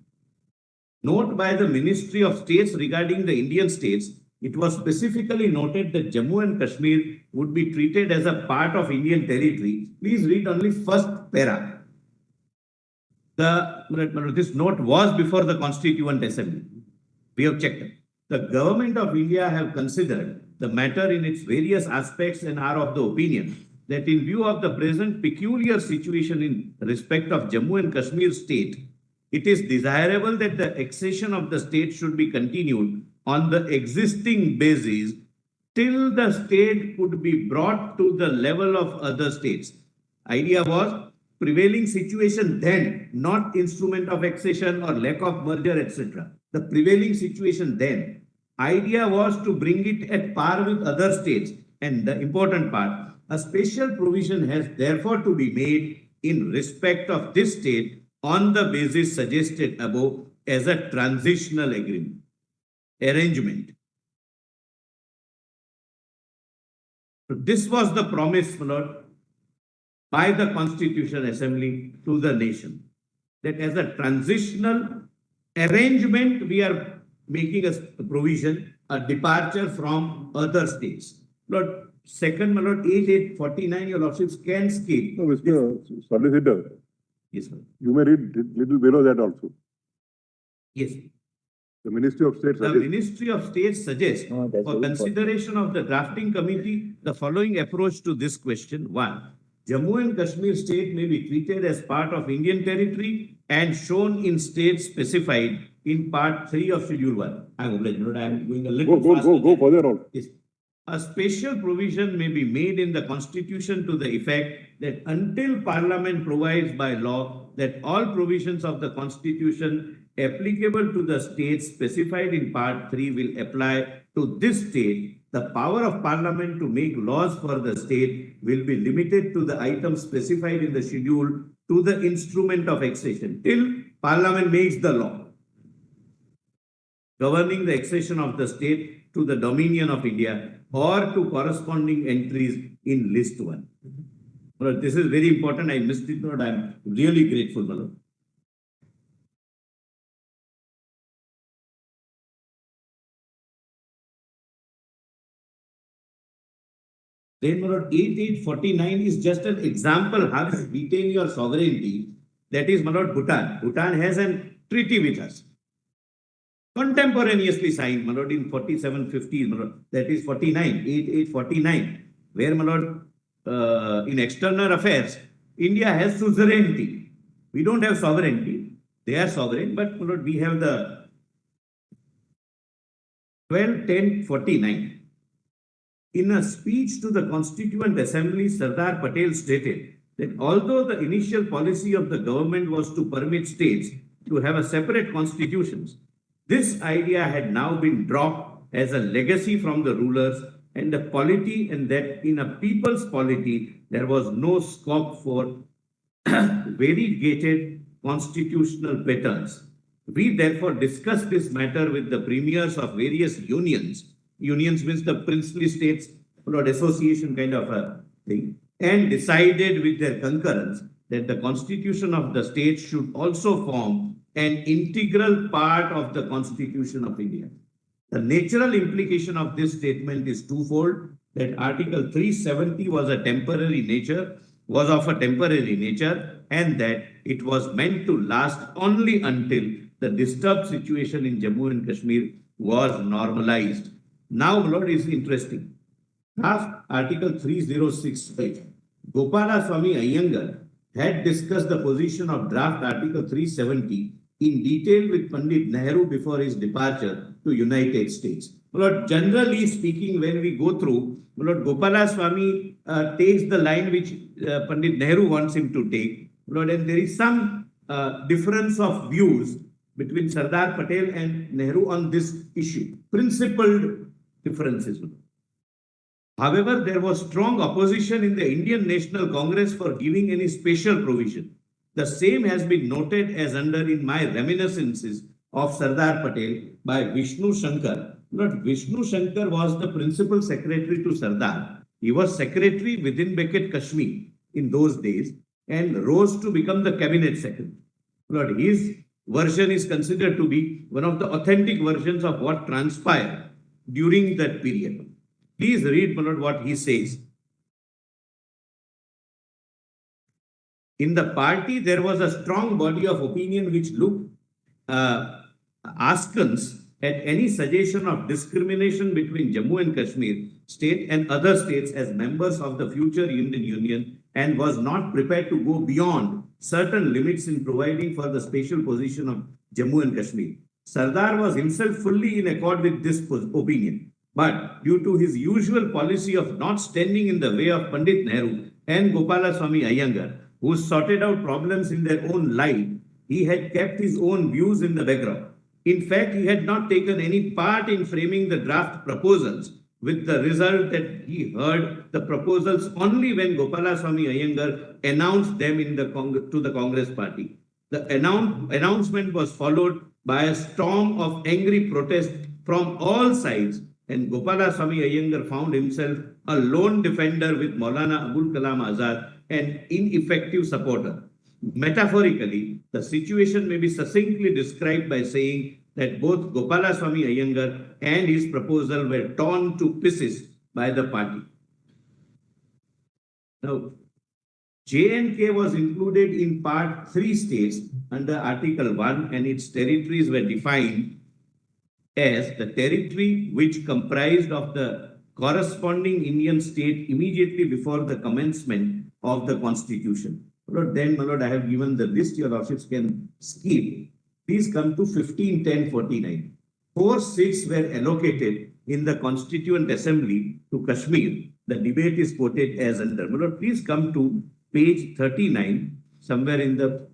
Note by the Ministry of States regarding the Indian states, it was specifically noted that Jammu and Kashmir would be treated as a part of Indian territory. Please read only first para. This note was before the Constituent Assembly. We have checked it. The government of India have considered the matter in its various aspects and are of the opinion that in view of the present peculiar situation in respect of Jammu and Kashmir state, it is desirable that the accession of the state should be continued on the existing basis till the state could be brought to the level of other states. Idea was prevailing situation then, not instrument of accession or lack of merger, etc. The prevailing situation then. Idea was to bring it at par with other states. And the important part, a special provision has therefore to be made in respect of this state on the basis suggested above as a transitional agreement. arrangement. So this was the promise, my lord, by the Constitution Assembly to the nation, that as a transitional arrangement, we are making a provision, a departure from other states. Lord, second, my lord, 8849, your lordships can skip. No, Mr. Solicitor, Yes, sir. you may read little below that also. Yes. The Ministry of State The suggests. Ministry of State suggests Oh, that's for very consideration of the drafting committee the following approach to this question. One, Jammu and Kashmir state may be treated as part of Indian territory and shown in states specified in part 3 of Schedule 1. I'm obliged, Lord, I'm going a little faster. Go further on. Yes. A special provision may be made in the Constitution to the effect that until Parliament provides by law that all provisions of the Constitution applicable to the states specified in Part 3 will apply to this state, the power of Parliament to make laws for the state will be limited to the items specified in the schedule to the instrument of accession till Parliament makes the law governing the accession of the state to the dominion of India or to corresponding entries in list 1. Lord, this is very important. I missed it, Lord. I'm really grateful, my Lord. Then, my Lord, 8849 is just an example how to retain your sovereignty. That is, my Lord, Bhutan. Bhutan has a treaty with us. Contemporaneously signed, my Lord, in 4750, my Lord, that is 49, 8849, where, my Lord, in external affairs, India has suzerainty. We don't have sovereignty. They are sovereign, but, my Lord, we have the 12-10-49. In a speech to the Constituent Assembly, Sardar Patel stated that although the initial policy of the government was to permit states to have a separate constitutions, this idea had now been dropped as a legacy from the rulers and the polity, and that in a people's polity, there was no scope for variegated constitutional patterns. We therefore discussed this matter with the premiers of various unions. Unions means the princely states, Lord, association kind of a thing, and decided with their concurrence that the constitution of the state should also form an integral part of the Constitution of India. The natural implication of this statement is twofold, that Article 370 was of a temporary nature, and that it was meant to last only until the disturbed situation in Jammu and Kashmir was normalized. Now, Lord, is interesting. Draft Article 3068. Gopala Swami Iyengar had discussed the position of draft Article 370 in detail with Pandit Nehru before his departure to United States. Lord, generally speaking, when we go through, Lord, Gopala Swami takes the line which Pandit Nehru wants him to take. Lord, and there is some difference of views between Sardar Patel and Nehru on this issue. Principled differences. However, there was strong opposition in the Indian National Congress for giving any special provision. The same has been noted as under in my reminiscences of Sardar Patel by Vishnu Shankar. Not Vishnu Shankar was the principal secretary to Sardar. He was secretary within Becket Kashmir in those days and rose to become the cabinet secretary. Lord, his version is considered to be one of the authentic versions of what transpired during that period. Please read, my Lord, what he says. In the party, there was a strong body of opinion which looked askance at any suggestion of discrimination between Jammu and Kashmir state and other states as members of the future Indian Union, and was not prepared to go beyond certain limits in providing for the special position of Jammu and Kashmir. Sardar was himself fully in accord with this opinion, but due to his usual policy of not standing in the way of Pandit Nehru and Gopala Swami Iyengar, who sorted out problems in their own light, he had kept his own views in the background. In fact, he had not taken any part in framing the draft proposals, with the result that he heard the proposals only when Gopala Swami Iyengar announced them in the to the Congress party. The announcement was followed by a storm of angry protest from all sides, and Gopalaswamy Iyengar found himself a lone defender with Maulana Abul Kalam Azad, an ineffective supporter. Metaphorically, the situation may be succinctly described by saying that both Gopalaswamy Iyengar and his proposal were torn to pieces by the party. Now, J&K was included in Part 3 states under Article 1, and its territories were defined as the territory which comprised of the corresponding Indian state immediately before the commencement of the Constitution. Lord, then, my Lord, I have given the list, your lordships can skip. Please come to 15-10-49. 4 seats were allocated in the Constituent Assembly to Kashmir. The debate is quoted as under. My Lord, please come to page 39, somewhere in the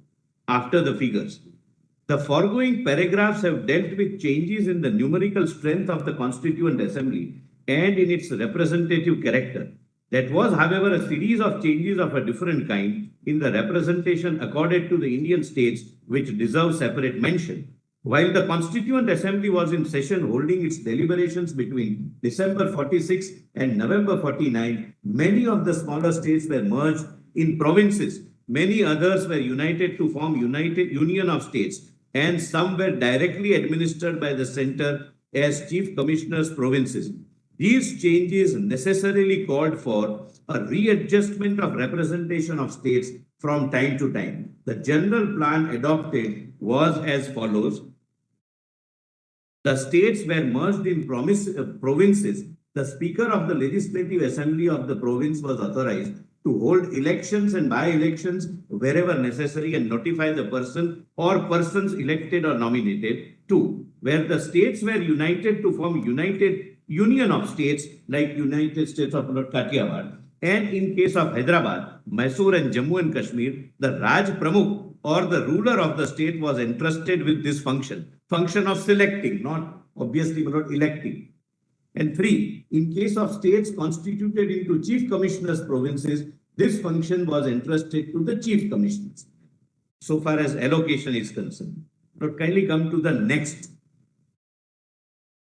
after the figures. The foregoing paragraphs have dealt with changes in the numerical strength of the Constituent Assembly and in its representative character. That was, however, a series of changes of a different kind in the representation accorded to the Indian states which deserve separate mention. While the Constituent Assembly was in session holding its deliberations between December 46 and November 49, many of the smaller states were merged in provinces. Many others were united to form United Union of States, and some were directly administered by the center as chief commissioners provinces. These changes necessarily called for a readjustment of representation of states from time to time. The general plan adopted was as follows. The states were merged in provinces. The Speaker of the Legislative Assembly of the province was authorized to hold elections and by-elections wherever necessary and notify the person or persons elected or nominated. 2. Where the states were united to form United Union of States like United States of Kathiawar, and in case of Hyderabad, Mysore and Jammu and Kashmir, the Raj Pramukh or the ruler of the state was entrusted with this function of selecting, not obviously not electing. And 3, in case of states constituted into chief commissioners provinces, this function was entrusted to the chief commissioners. So far as allocation is concerned. Now kindly come to the next.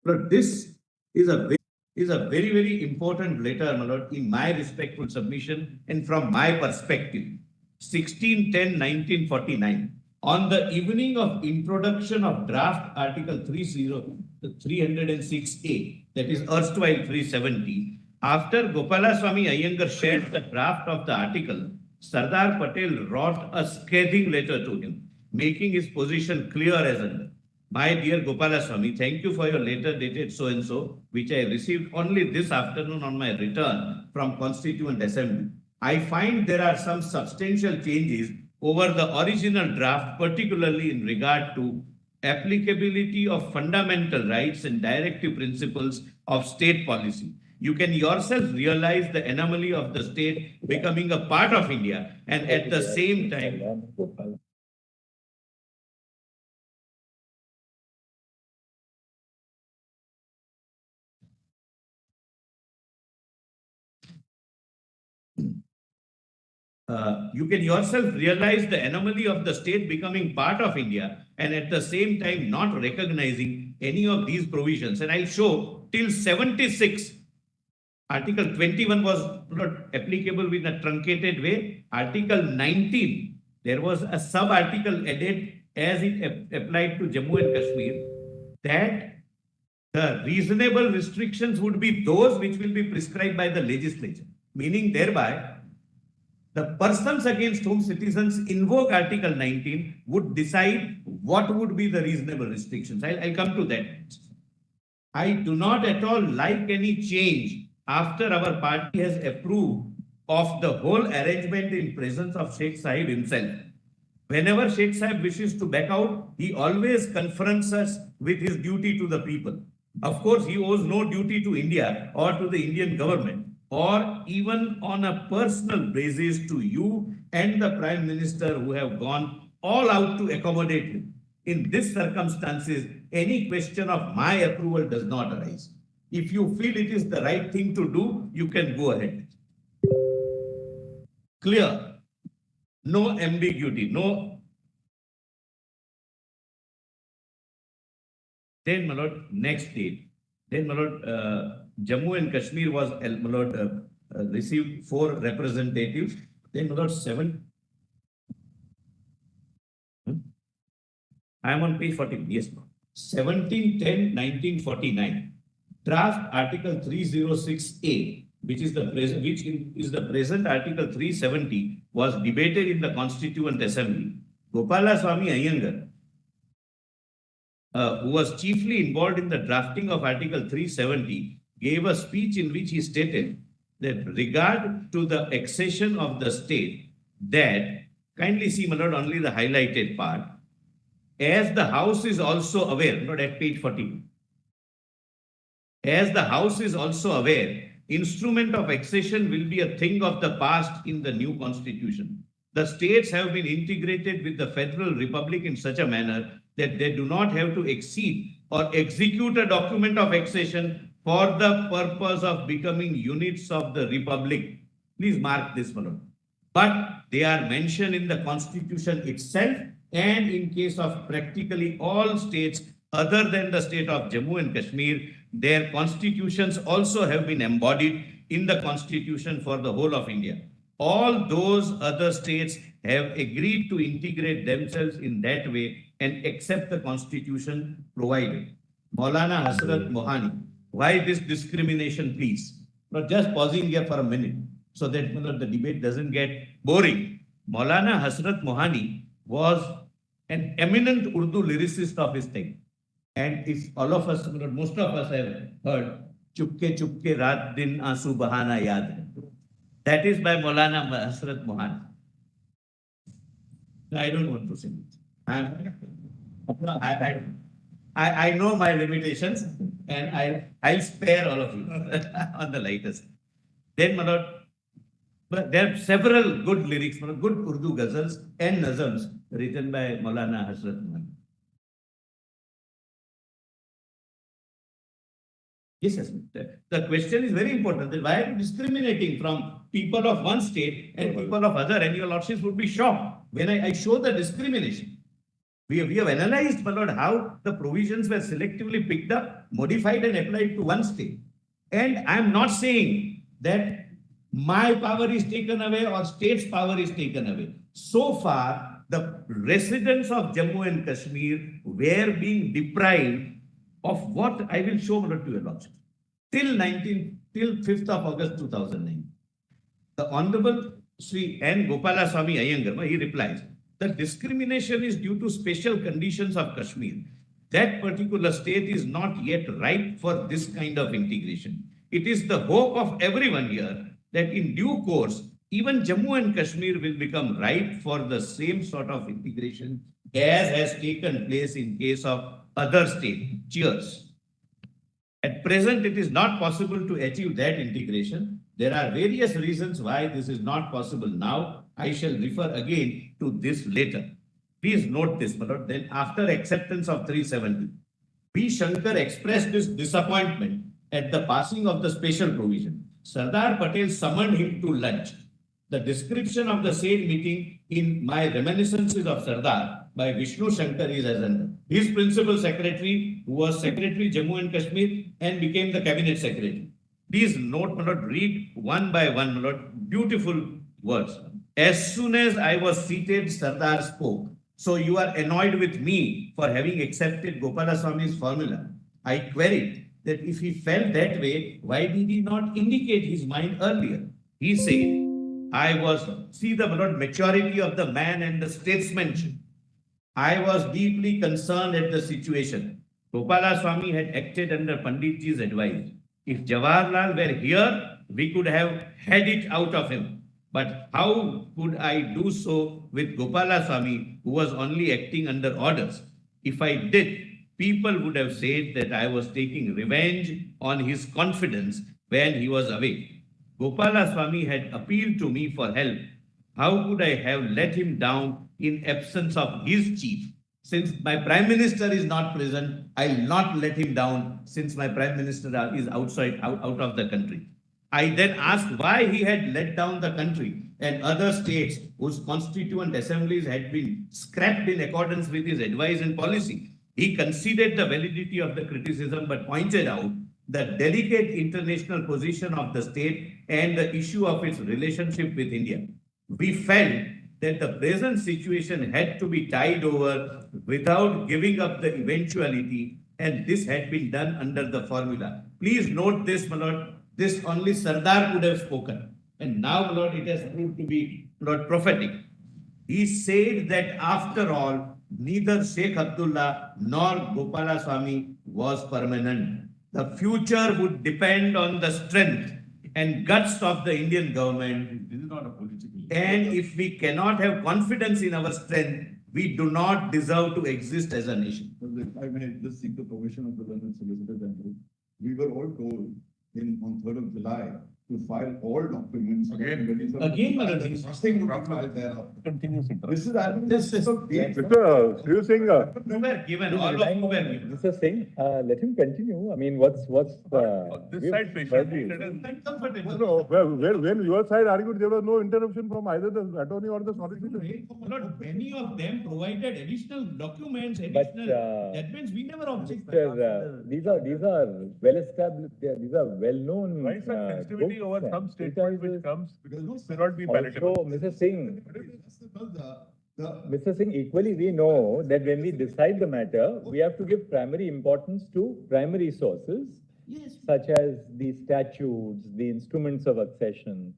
But this is a very, very important letter, my Lord, in my respectful submission and from my perspective. 16-10-1949. On the evening of introduction of draft Article 306A, that is erstwhile 370, after Gopalaswamy Iyengar shared the draft of the article, Sardar Patel wrote a scathing letter to him, making his position clear as under. My dear Gopalaswamy, thank you for your letter dated so-and-so, which I received only this afternoon on my return from Constituent Assembly. I find there are some substantial changes over the original draft, particularly in regard to applicability of fundamental rights and directive principles of state policy. You can yourself realize the anomaly of the state becoming a part of India and at the same time you can yourself realize the anomaly of the state becoming part of India and at the same time not recognizing any of these provisions. And I'll show till 76, Article 21 was not applicable in a truncated way. Article 19, there was a sub-article added as it applied to Jammu and Kashmir, that the reasonable restrictions would be those which will be prescribed by the legislature, meaning thereby the persons against whom citizens invoke Article 19 would decide what would be the reasonable restrictions. I'll come to that. I do not at all like any change after our party has approved of the whole arrangement in presence of Sheikh Sahib himself. Whenever Sheikh Sahib wishes to back out, he always confronts us with his duty to the people. Of course, he owes no duty to India or to the Indian government, or even on a personal basis to you and the Prime Minister who have gone all out to accommodate him. In these circumstances, any question of my approval does not arise. If you feel it is the right thing to do, you can go ahead. Clear. No ambiguity, no Then, my lord, next date. Then, my lord, Jammu and Kashmir was, my lord, received 4 representatives. Then, my lord, 7. I am on page 14. Yes, ma'am. 17-10-1949. Draft Article 306A, which is the present Article 370, was debated in the Constituent Assembly. Gopala Swami Iyengar, who was chiefly involved in the drafting of Article 370, gave a speech in which he stated that regard to the accession of the state, that, kindly see, my lord, only the highlighted part, as the House is also aware, not at page 40, as the House is also aware, instrument of accession will be a thing of the past in the new constitution. The states have been integrated with the Federal Republic in such a manner that they do not have to exceed or execute a document of accession for the purpose of becoming units of the Republic. Please mark this one. But they are mentioned in the Constitution itself, and in case of practically all states other than the state of Jammu and Kashmir, their constitutions also have been embodied in the Constitution for the whole of India. All those other states have agreed to integrate themselves in that way and accept the Constitution provided. Maulana Hasrat Mohani, why this discrimination, please? Now, just pausing here for a minute so that the debate doesn't get boring. Maulana Hasrat Mohani was an eminent Urdu lyricist of his time. And if all of us, most of us have heard, Chupke Chupke Raat Din Aansu Bahana Yaad Hai. That is by Maulana Hasrat Mohani. I don't want to sing it. I know my limitations, and I'll spare all of you on the lightest. Then, my lord, but there are several good lyrics, good Urdu ghazals and nazams written by Maulana Hasrat Mohani. Yes, yes. The question is very important. That why are you discriminating from people of one state and people of other? And your lordships would be shocked when I show the discrimination. We have analyzed, my lord, how the provisions were selectively picked up, modified and applied to one state. And I am not saying that my power is taken away or state's power is taken away. So far, the residents of Jammu and Kashmir were being deprived of what I will show to your lordship. Till 5th of August 2009. The Honorable Sri N. Gopala Swami Iyengar, he replies, the discrimination is due to special conditions of Kashmir. That particular state is not yet ripe for this kind of integration. It is the hope of everyone here that in due course, even Jammu and Kashmir will become ripe for the same sort of integration as has taken place in case of other states. Cheers. At present, it is not possible to achieve that integration. There are various reasons why this is not possible now. I shall refer again to this later. Please note this, my lord. Then after acceptance of 370, P. Shankar expressed his disappointment at the passing of the special provision. Sardar Patel summoned him to lunch. The description of the said meeting in my Reminiscences of Sardar by Vishnu Shankar is as under. His principal secretary, who was Secretary Jammu and Kashmir and became the Cabinet Secretary. Please note, my lord, read one by one, my lord, beautiful words. As soon as I was seated, Sardar spoke. So you are annoyed with me for having accepted Gopala Swami's formula. I queried that if he felt that way, why did he not indicate his mind earlier? He said, see the maturity of the man and the statesmanship. I was deeply concerned at the situation. Gopala Swami had acted under Panditji's advice. If Jawaharlal were here, we could have had it out of him. But how could I do so with Gopala Swami, who was only acting under orders? If I did, people would have said that I was taking revenge on his confidence when he was away. Gopala Swami had appealed to me for help. How could I have let him down in absence of his chief? Since my Prime Minister is not present, I'll not let him down since my Prime Minister is out of the country. I then asked why he had let down the country and other states whose constituent assemblies had been scrapped in accordance with his advice and policy. He conceded the validity of the criticism but pointed out the delicate international position of the state and the issue of its relationship with India. We felt that the present situation had to be tied over without giving up the eventuality, and this had been done under the formula. Please note this, my lord, this only Sardar could have spoken. And now, my lord, it has proved to be, my lord, prophetic. He said that after all, neither Sheikh Abdullah nor Gopala Swami was permanent. The future would depend on the strength and guts of the Indian government. This is not a political. And if we cannot have confidence in our strength, we do not deserve to exist as a nation. If I may just seek the permission of the London Solicitor General, we were all told on 3rd of July to file all documents. Again, Madam, Nothing would come out there. Continuous This is, Mr. Sri Singh, You were given, all of you were given. Mr. Singh, let him continue. I mean, what's This side patient. Uncomfortable. When your side argued, there was no interruption from either the attorney or the solicitor. Lord, many of them provided additional documents, But, additional judgments. We never objected. Mr. These are well established, these are well known. Why such sensitivity over some statement which comes because may not be palatable? Also, Mr. Singh, Mr. Singh, equally we know that when we decide the matter, we have to give primary importance to primary sources, Yes. such as the statutes, the instruments of accession.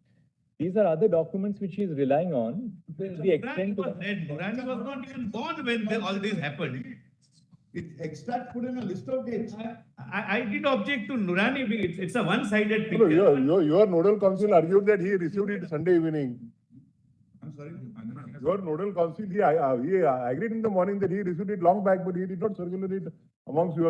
These are other documents which he is relying on. The extent was of. dead. Durrani was not even born when all this happened. It's extract put in a list of dates. I did object to Nurani. It's a one-sided No, picture. your nodal counsel argued that he received it Sunday evening. I'm sorry. Your nodal counsel, he agreed in the morning that he received it long back, but he did not circulate it amongst you.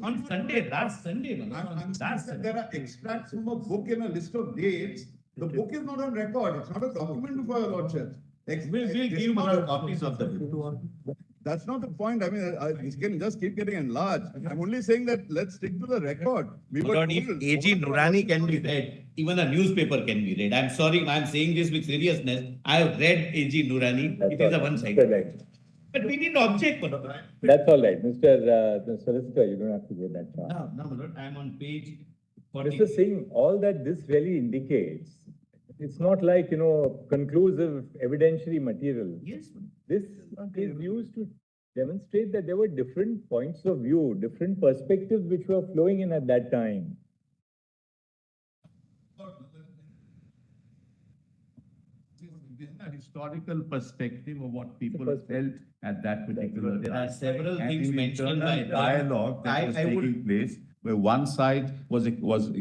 On Sunday, last Sunday. I'm saying Last that Sunday. there are extracts from a book in a list of dates. The book is not on record. It's not a document before your lordship. We'll give you more copies of the book. That's not the point. I mean, this can just keep getting enlarged. I'm only saying that let's stick to the record. We were Lord, if told- AG Nurani can be read, even a newspaper can be read. I'm sorry, I'm saying this with seriousness. I have read AG Nurani. It is a one-sided. But we didn't object. That's all right, the solicitor, you don't have to go that far. No, my lord, I'm on page 40. Mr. Singh, all that this really indicates, it's not like, conclusive evidentiary material. Yes, This is used to demonstrate that there were different points of view, different perspectives which were flowing in at that time. A historical perspective of what people Perspective. felt at that particular there time. are several And things in mentioned internal by dialogue that was I would- taking place, where one side was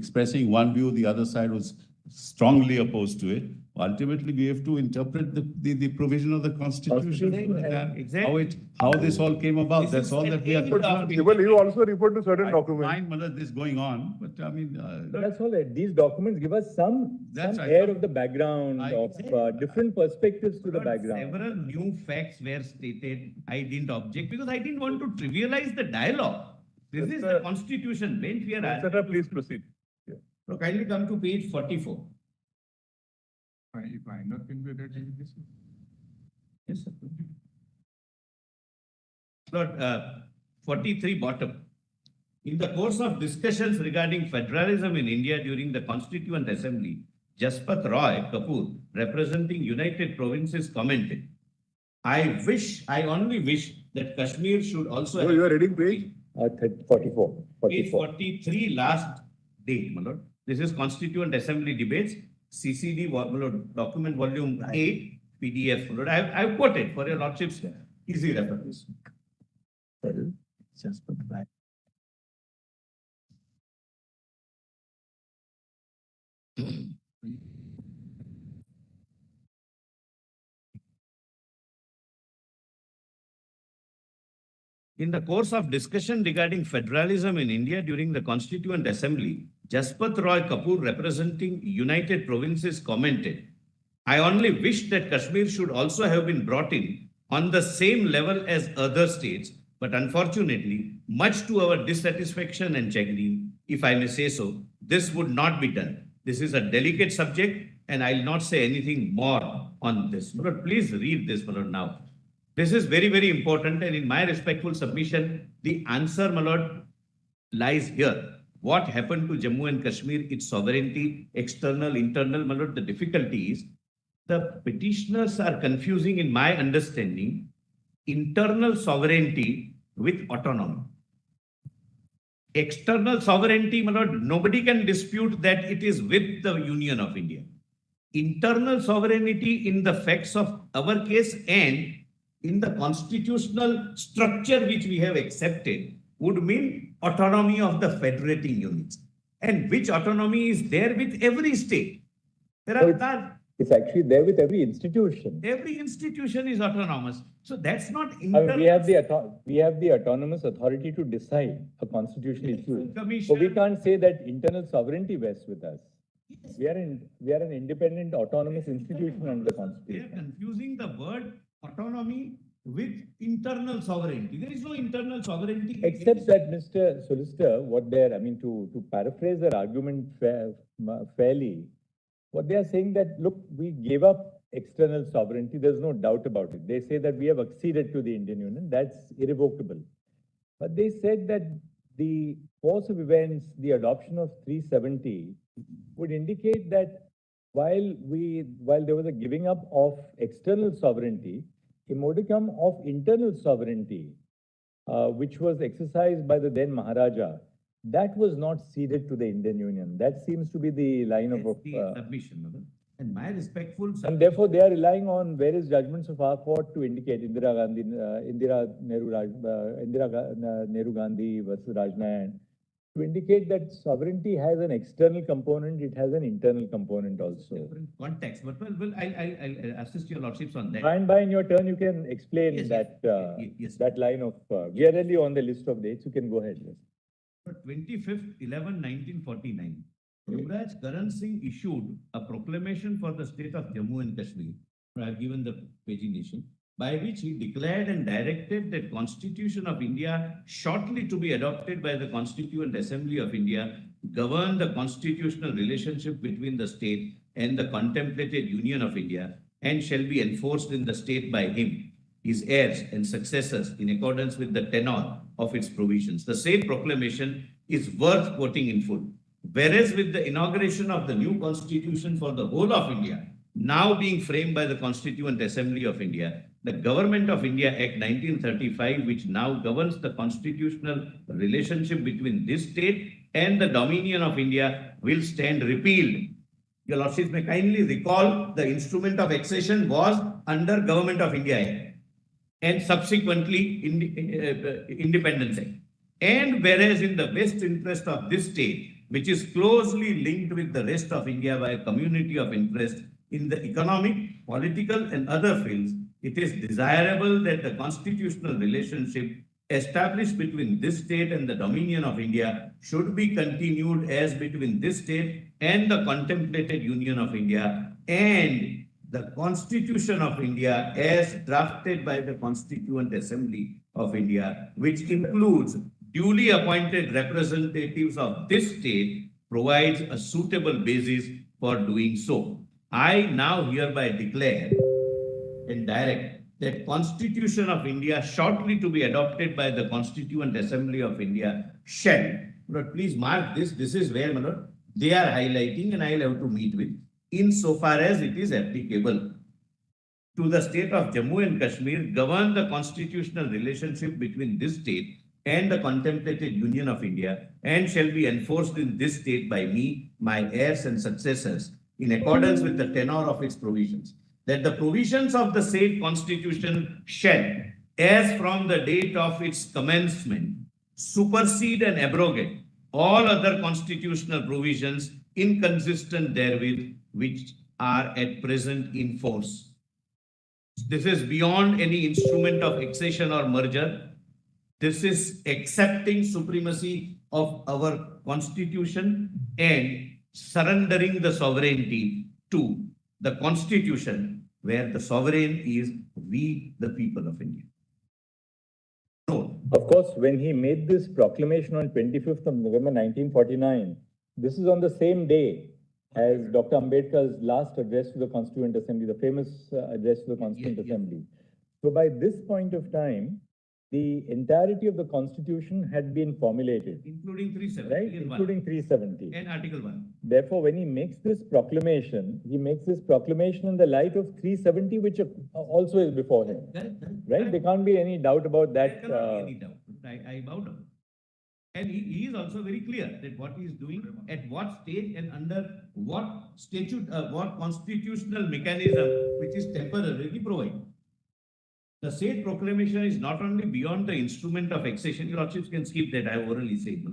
expressing one view, the other side was strongly opposed to it. Ultimately, we have to interpret the provision of the Constitution. Exactly. How this all came about, This that's is all an that we are aim of concerned. it. Well, you also referred to certain I documents. mind whether this going on, but I mean, That's all right. These documents give us some That's right. air of the background, I- of different perspectives to the Lord, background. Several new facts were stated. I didn't object because I didn't want to trivialize the dialogue. This is the constitution bench we are at. Solicitor, please proceed. So kindly come to page 44. If I not can be read in this. Yes, sir. Lord, 43 bottom. In the course of discussions regarding federalism in India during the Constituent Assembly, Jaspat Roy Kapoor, representing United Provinces, commented, I only wish that Kashmir should also. So you are reading page? 44. Page 43, last date, my lord. This is Constituent Assembly debates, CCD, my lord, document volume 8, PDF, my lord. I've quoted for your lordship's easy reference. Just put back. In the course of discussion regarding federalism in India during the Constituent Assembly, Jaspat Roy Kapoor, representing United Provinces, commented, I only wish that Kashmir should also have been brought in on the same level as other states, but unfortunately, much to our dissatisfaction and chagrin, if I may say so, this would not be done. This is a delicate subject, and I'll not say anything more on this. But please read this, my lord, now. This is very, very important. And in my respectful submission, the answer, my lord, lies here. What happened to Jammu and Kashmir, its sovereignty, external, internal, my lord, the difficulty is the petitioners are confusing, in my understanding, internal sovereignty with autonomy. External sovereignty, my lord, nobody can dispute that it is with the Union of India. Internal sovereignty in the facts of our case and in the constitutional structure which we have accepted would mean autonomy of the federating units. And which autonomy is there with every state? There are none. It's actually there with every institution. Every institution is autonomous. So that's not I mean, internal. we have the autonomous authority to decide a constitutional issue. Commission. But we can't say that internal sovereignty rests with us. We are an independent autonomous institution under the They are constitution. confusing the word autonomy with internal sovereignty. There is no internal sovereignty. Except that, Mr. Solicitor, to paraphrase their argument fairly, what they are saying that, look, we gave up external sovereignty, there's no doubt about it. They say that we have acceded to the Indian Union, that's irrevocable. But they said that the course of events, the adoption of 370 would indicate that while there was a giving up of external sovereignty, a modicum of internal sovereignty, which was exercised by the then Maharaja, that was not ceded to the Indian Union. That seems to be the line of the submission, Madam. And my respectful and submission. therefore they are relying on various judgments of our court to indicate Indira Nehru Gandhi versus Rajnayan, to indicate that sovereignty has an external component, it has an internal component also. Different context, but I'll assist your lordships on that. By and by, in your turn, you can explain Yes, that yes. that line of. We are really on the list of dates. You can go ahead. Yes. 25th 11/1949, Yuvraj Karan Singh issued a proclamation for the state of Jammu and Kashmir. I have given the pagination, by which he declared and directed that Constitution of India, shortly to be adopted by the Constituent Assembly of India, govern the constitutional relationship between the state and the contemplated Union of India, and shall be enforced in the state by him, his heirs and successors, in accordance with the tenor of its provisions. The said proclamation is worth quoting in full. Whereas with the inauguration of the new constitution for the whole of India, now being framed by the Constituent Assembly of India, the Government of India Act 1935, which now governs the constitutional relationship between this state and the Dominion of India, will stand repealed. Your Lordships may kindly recall the instrument of accession was under Government of India Act and subsequently Independence Act. And whereas in the best interest of this state, which is closely linked with the rest of India by a community of interest in the economic, political, and other fields, it is desirable that the constitutional relationship established between this state and the Dominion of India should be continued as between this state and the contemplated Union of India, and the Constitution of India as drafted by the Constituent Assembly of India, which includes duly appointed representatives of this state, provides a suitable basis for doing so. I now hereby declare and direct that Constitution of India, shortly to be adopted by the Constituent Assembly of India, shall, but please mark this, this is where, my lord, they are highlighting and I'll have to meet with, insofar as it is applicable to the state of Jammu and Kashmir, govern the constitutional relationship between this state and the contemplated Union of India, and shall be enforced in this state by me, my heirs and successors, in accordance with the tenor of its provisions. That the provisions of the said constitution shall, as from the date of its commencement, supersede and abrogate all other constitutional provisions inconsistent therewith, which are at present in force. This is beyond any instrument of accession or merger. This is accepting supremacy of our constitution and surrendering the sovereignty to the constitution, where the sovereign is we, the people of India. No. Of course, when he made this proclamation on 25th of November 1949, this is on the same day as Dr. Ambedkar's last address to the Constituent Assembly, the famous address to the Constituent Assembly. So by this point of time, the entirety of the constitution had been formulated, Including 370. right? Including 370. And Article 1. Therefore, when he makes this proclamation, he makes this proclamation in the light of 370, which also is before him, Correct. right? There can't be any doubt about There that. cannot be any doubt. I bow down. And he is also very clear that what he is doing, at what stage and under what statute, what constitutional mechanism which is temporarily provided. The said proclamation is not only beyond the instrument of accession, your lordships can skip that, I have orally said.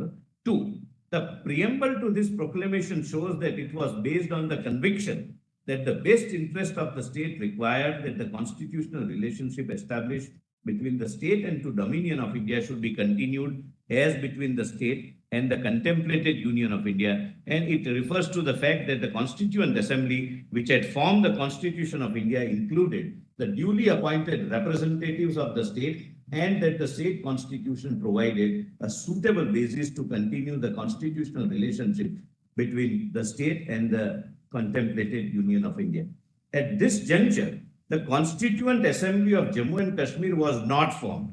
Two, the preamble to this proclamation shows that it was based on the conviction that the best interest of the state required that the constitutional relationship established between the state and to Dominion of India should be continued as between the state and the contemplated Union of India. And it refers to the fact that the Constituent Assembly, which had formed the Constitution of India, included the duly appointed representatives of the state, and that the state constitution provided a suitable basis to continue the constitutional relationship between the state and the contemplated Union of India. At this juncture, the Constituent Assembly of Jammu and Kashmir was not formed.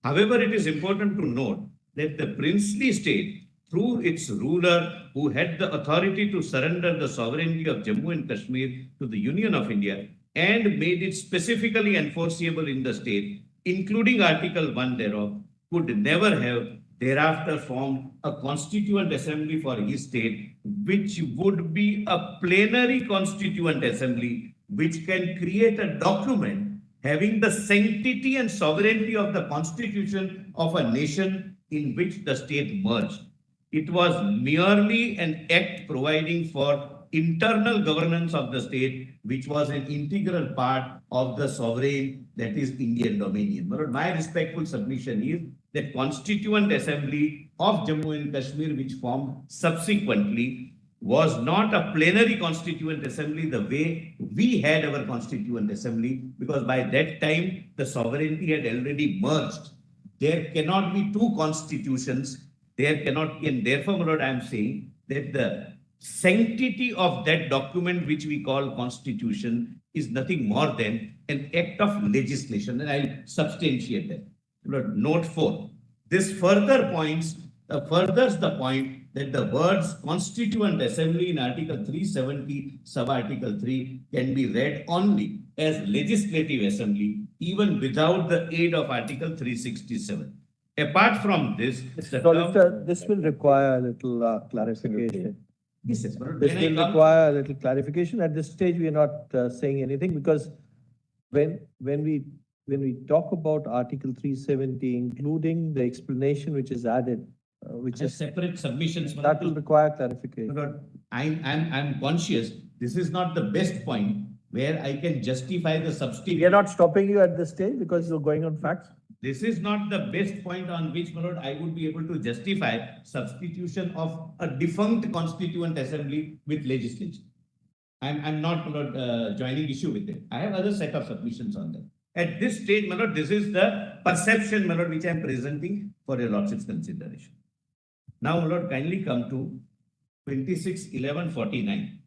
However, it is important to note that the princely state, through its ruler who had the authority to surrender the sovereignty of Jammu and Kashmir to the Union of India and made it specifically enforceable in the state, including Article 1 thereof, could never have thereafter formed a Constituent Assembly for his state, which would be a plenary Constituent Assembly, which can create a document having the sanctity and sovereignty of the Constitution of a nation in which the state merged. It was merely an act providing for internal governance of the state, which was an integral part of the sovereign, that is Indian dominion. But my respectful submission is that Constituent Assembly of Jammu and Kashmir, which formed subsequently, was not a plenary Constituent Assembly the way we had our Constituent Assembly, because by that time the sovereignty had already merged. There cannot be two constitutions. There cannot, and therefore, my lord, I am saying that the sanctity of that document, which we call Constitution, is nothing more than an act of legislation, and I'll substantiate that. Lord, note 4. This furthers the point that the words Constituent Assembly in Article 370, sub-Article 3, can be read only as Legislative Assembly, even without the aid of Article 367. Apart from this, Solicitor, this will require a little clarification. Yes, yes, but This when I will come- require a little clarification. At this stage, we are not saying anything because when we talk about Article 370, including the explanation which is added, which As is, separate submissions. that will require clarification. But I'm conscious, this is not the best point where I can justify the We substitution. are not stopping you at this stage because you're going on facts. This is not the best point on which, my lord, I would be able to justify substitution of a defunct Constituent Assembly with legislature. I'm not, my lord, joining issue with it. I have other set of submissions on that. At this stage, my lord, this is the perception, my lord, which I'm presenting for your lordship's consideration. Now, my lord, kindly come to 26/11/49.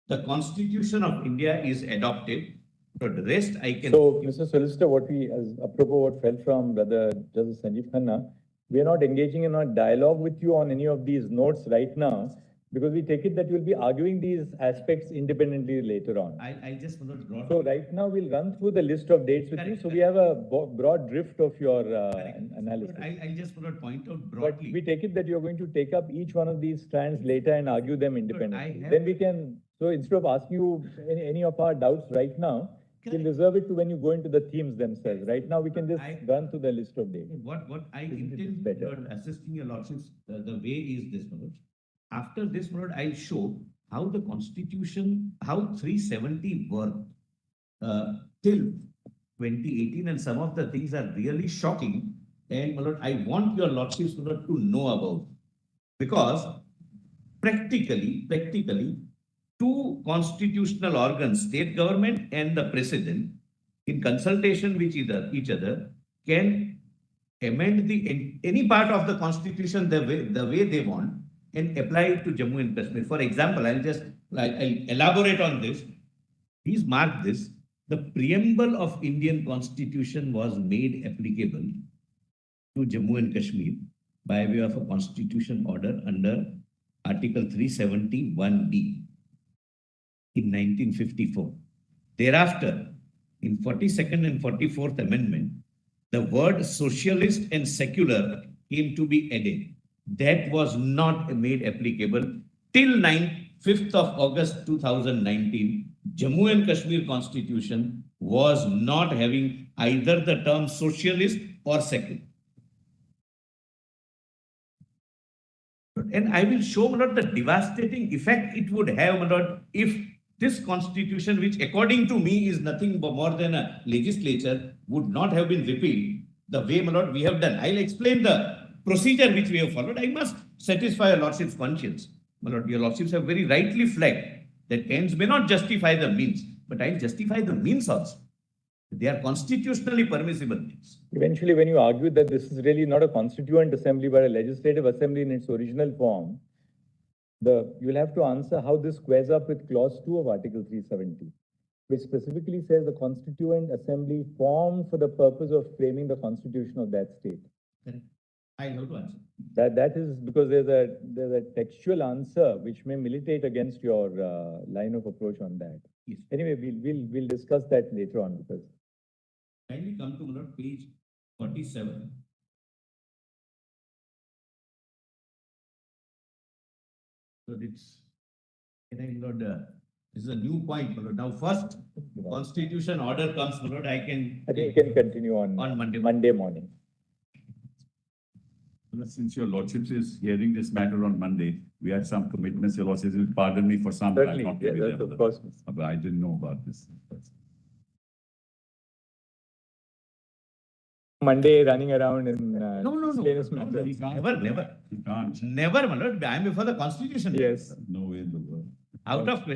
The Constitution of India is adopted. For the rest, I can. So, Mr. Solicitor, what we, as apropos what fell from Brother Justice Sanjeev Khanna, we are not engaging in a dialogue with you on any of these notes right now, because we take it that you'll be arguing these aspects independently later on. I just want to draw. So right now, we'll run through the list of dates with you, Correct, so we have a broad drift of your Correct. analysis. I just want to point out But broadly. we take it that you're going to take up each one of these strands later and argue them independently. have- Then we can, so instead of asking you any of our doubts right now, we'll Correct. reserve it to when you go into the themes themselves. Right now, we can just I- run through the list of dates. What I Isn't it intend, better? Lord, assisting your lordships, the way is this, my lord. After this, my lord, I'll show how the Constitution, how 370 worked till 2018, and some of the things are really shocking. And my lord, I want your lordships, my lord, to know about, because practically, two constitutional organs, state government and the president, in consultation with each other, can amend any part of the constitution the way they want and apply it to Jammu and Kashmir. For example, I'll elaborate on this. Please mark this, the preamble of Indian Constitution was made applicable to Jammu and Kashmir by way of a constitution order under Article 371D in 1954. Thereafter, in 42nd and 44th Amendment, the word socialist and secular came to be added. That was not made applicable till 5th of August 2019. Jammu and Kashmir Constitution was not having either the term socialist or secular. And I will show the devastating effect it would have if this constitution, which according to me is nothing more than a legislature, would not have been repealed the way we have done. I'll explain the procedure which we have followed. I must satisfy your lordship's conscience. Your lordships have very rightly flagged that ends may not justify the means, but I'll justify the means also. They are constitutionally permissible means. Eventually, when you argue that this is really not a constituent assembly, but a legislative assembly in its original form, you'll have to answer how this squares up with clause 2 of Article 370, which specifically says the constituent assembly formed for the purpose of framing the constitution of that state. I know to answer. That is because there's a textual answer which may militate against your line of approach on that. Yes. Anyway, we'll discuss that later on because. Kindly come to page 47. So this is a new point. Now, first constitution order comes. I think you can continue on Monday morning. Since your lordships is hearing this matter on Monday, we had some commitments. Your lordships will pardon me for some. Certainly, not to be yes, there. of course. But I didn't know about this. Monday running around in No. Slanus matter. He can't. Never. He can't. Never, I am before the constitution. Yes. No way in the world. Out of question.